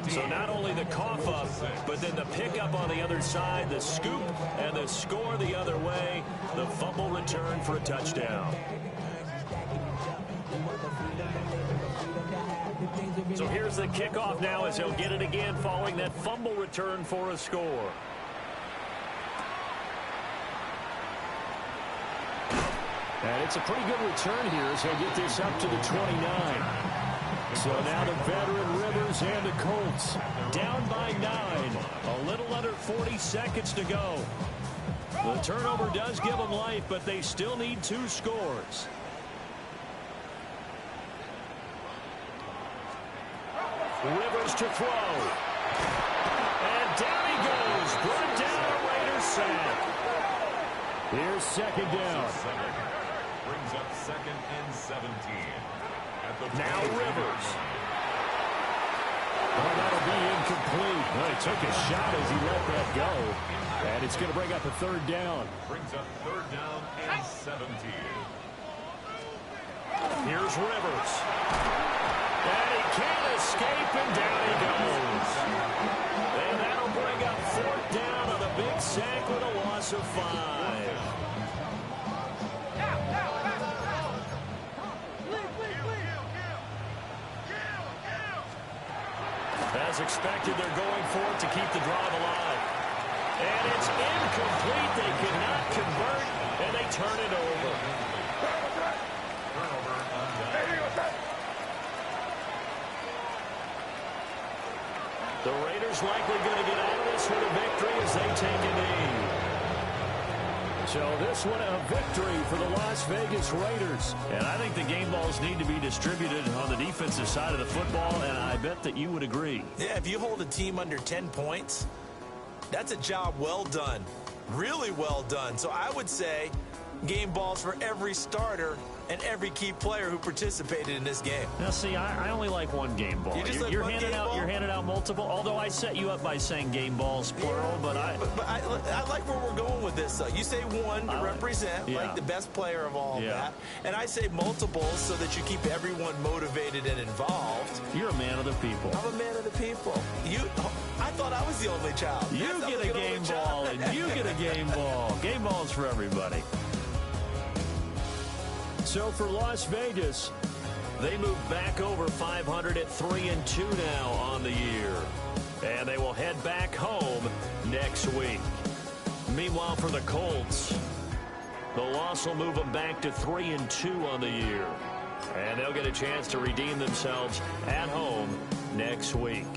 So not only the cough up, but then the pickup on the other side, the scoop, and the score the other way, the fumble return for a touchdown. So here's the kickoff now as he'll get it again following that fumble return for a score. And it's a pretty good return here as he'll get this up to the 29. So now the veteran Rivers and the Colts down by 9. A little under 40 seconds to go. The turnover does give them life, but they still need 2 scores. Rivers to throw. And down he goes. Brought down a Raiders sack. Here's second down. Brings up 2nd and 17. Now Rivers. Oh, that'll be incomplete. Well, he took a shot as he let that go. And it's going to bring up a 3rd down. Brings up 3rd down and 17. Here's Rivers. And he can't escape, and down he goes. And that'll bring up 4th down on a big sack with a loss of 5. As expected, they're going for it to keep the drive alive. And it's incomplete. They cannot convert, and they turn it over. The Raiders likely going to get out of this with a victory as they take a knee. So this one a victory for the Las Vegas Raiders. And I think the game balls need to be distributed on the defensive side of the football, and I bet that you would agree. Yeah, if you hold a team under 10 points, that's a job well done. Really well done. So I would say game balls for every starter and every key player who participated in this game. Now, see, I only like one game ball. You're handing out multiple. Although I set you up by saying game balls plural, but I like where we're going with this. You say one to represent, like the best player of all that, and I say multiples so that you keep everyone motivated and involved. You're a man of the people. I'm a man of the people. I thought I was the only child. You get a game ball, and you get a game ball. Game balls for everybody. So for Las Vegas, they move back over 500 at 3-2 now on the year. And they will head back home next week. Meanwhile, for the Colts, the loss will move them back to 3-2 on the year. And they'll get a chance to redeem themselves at home next week.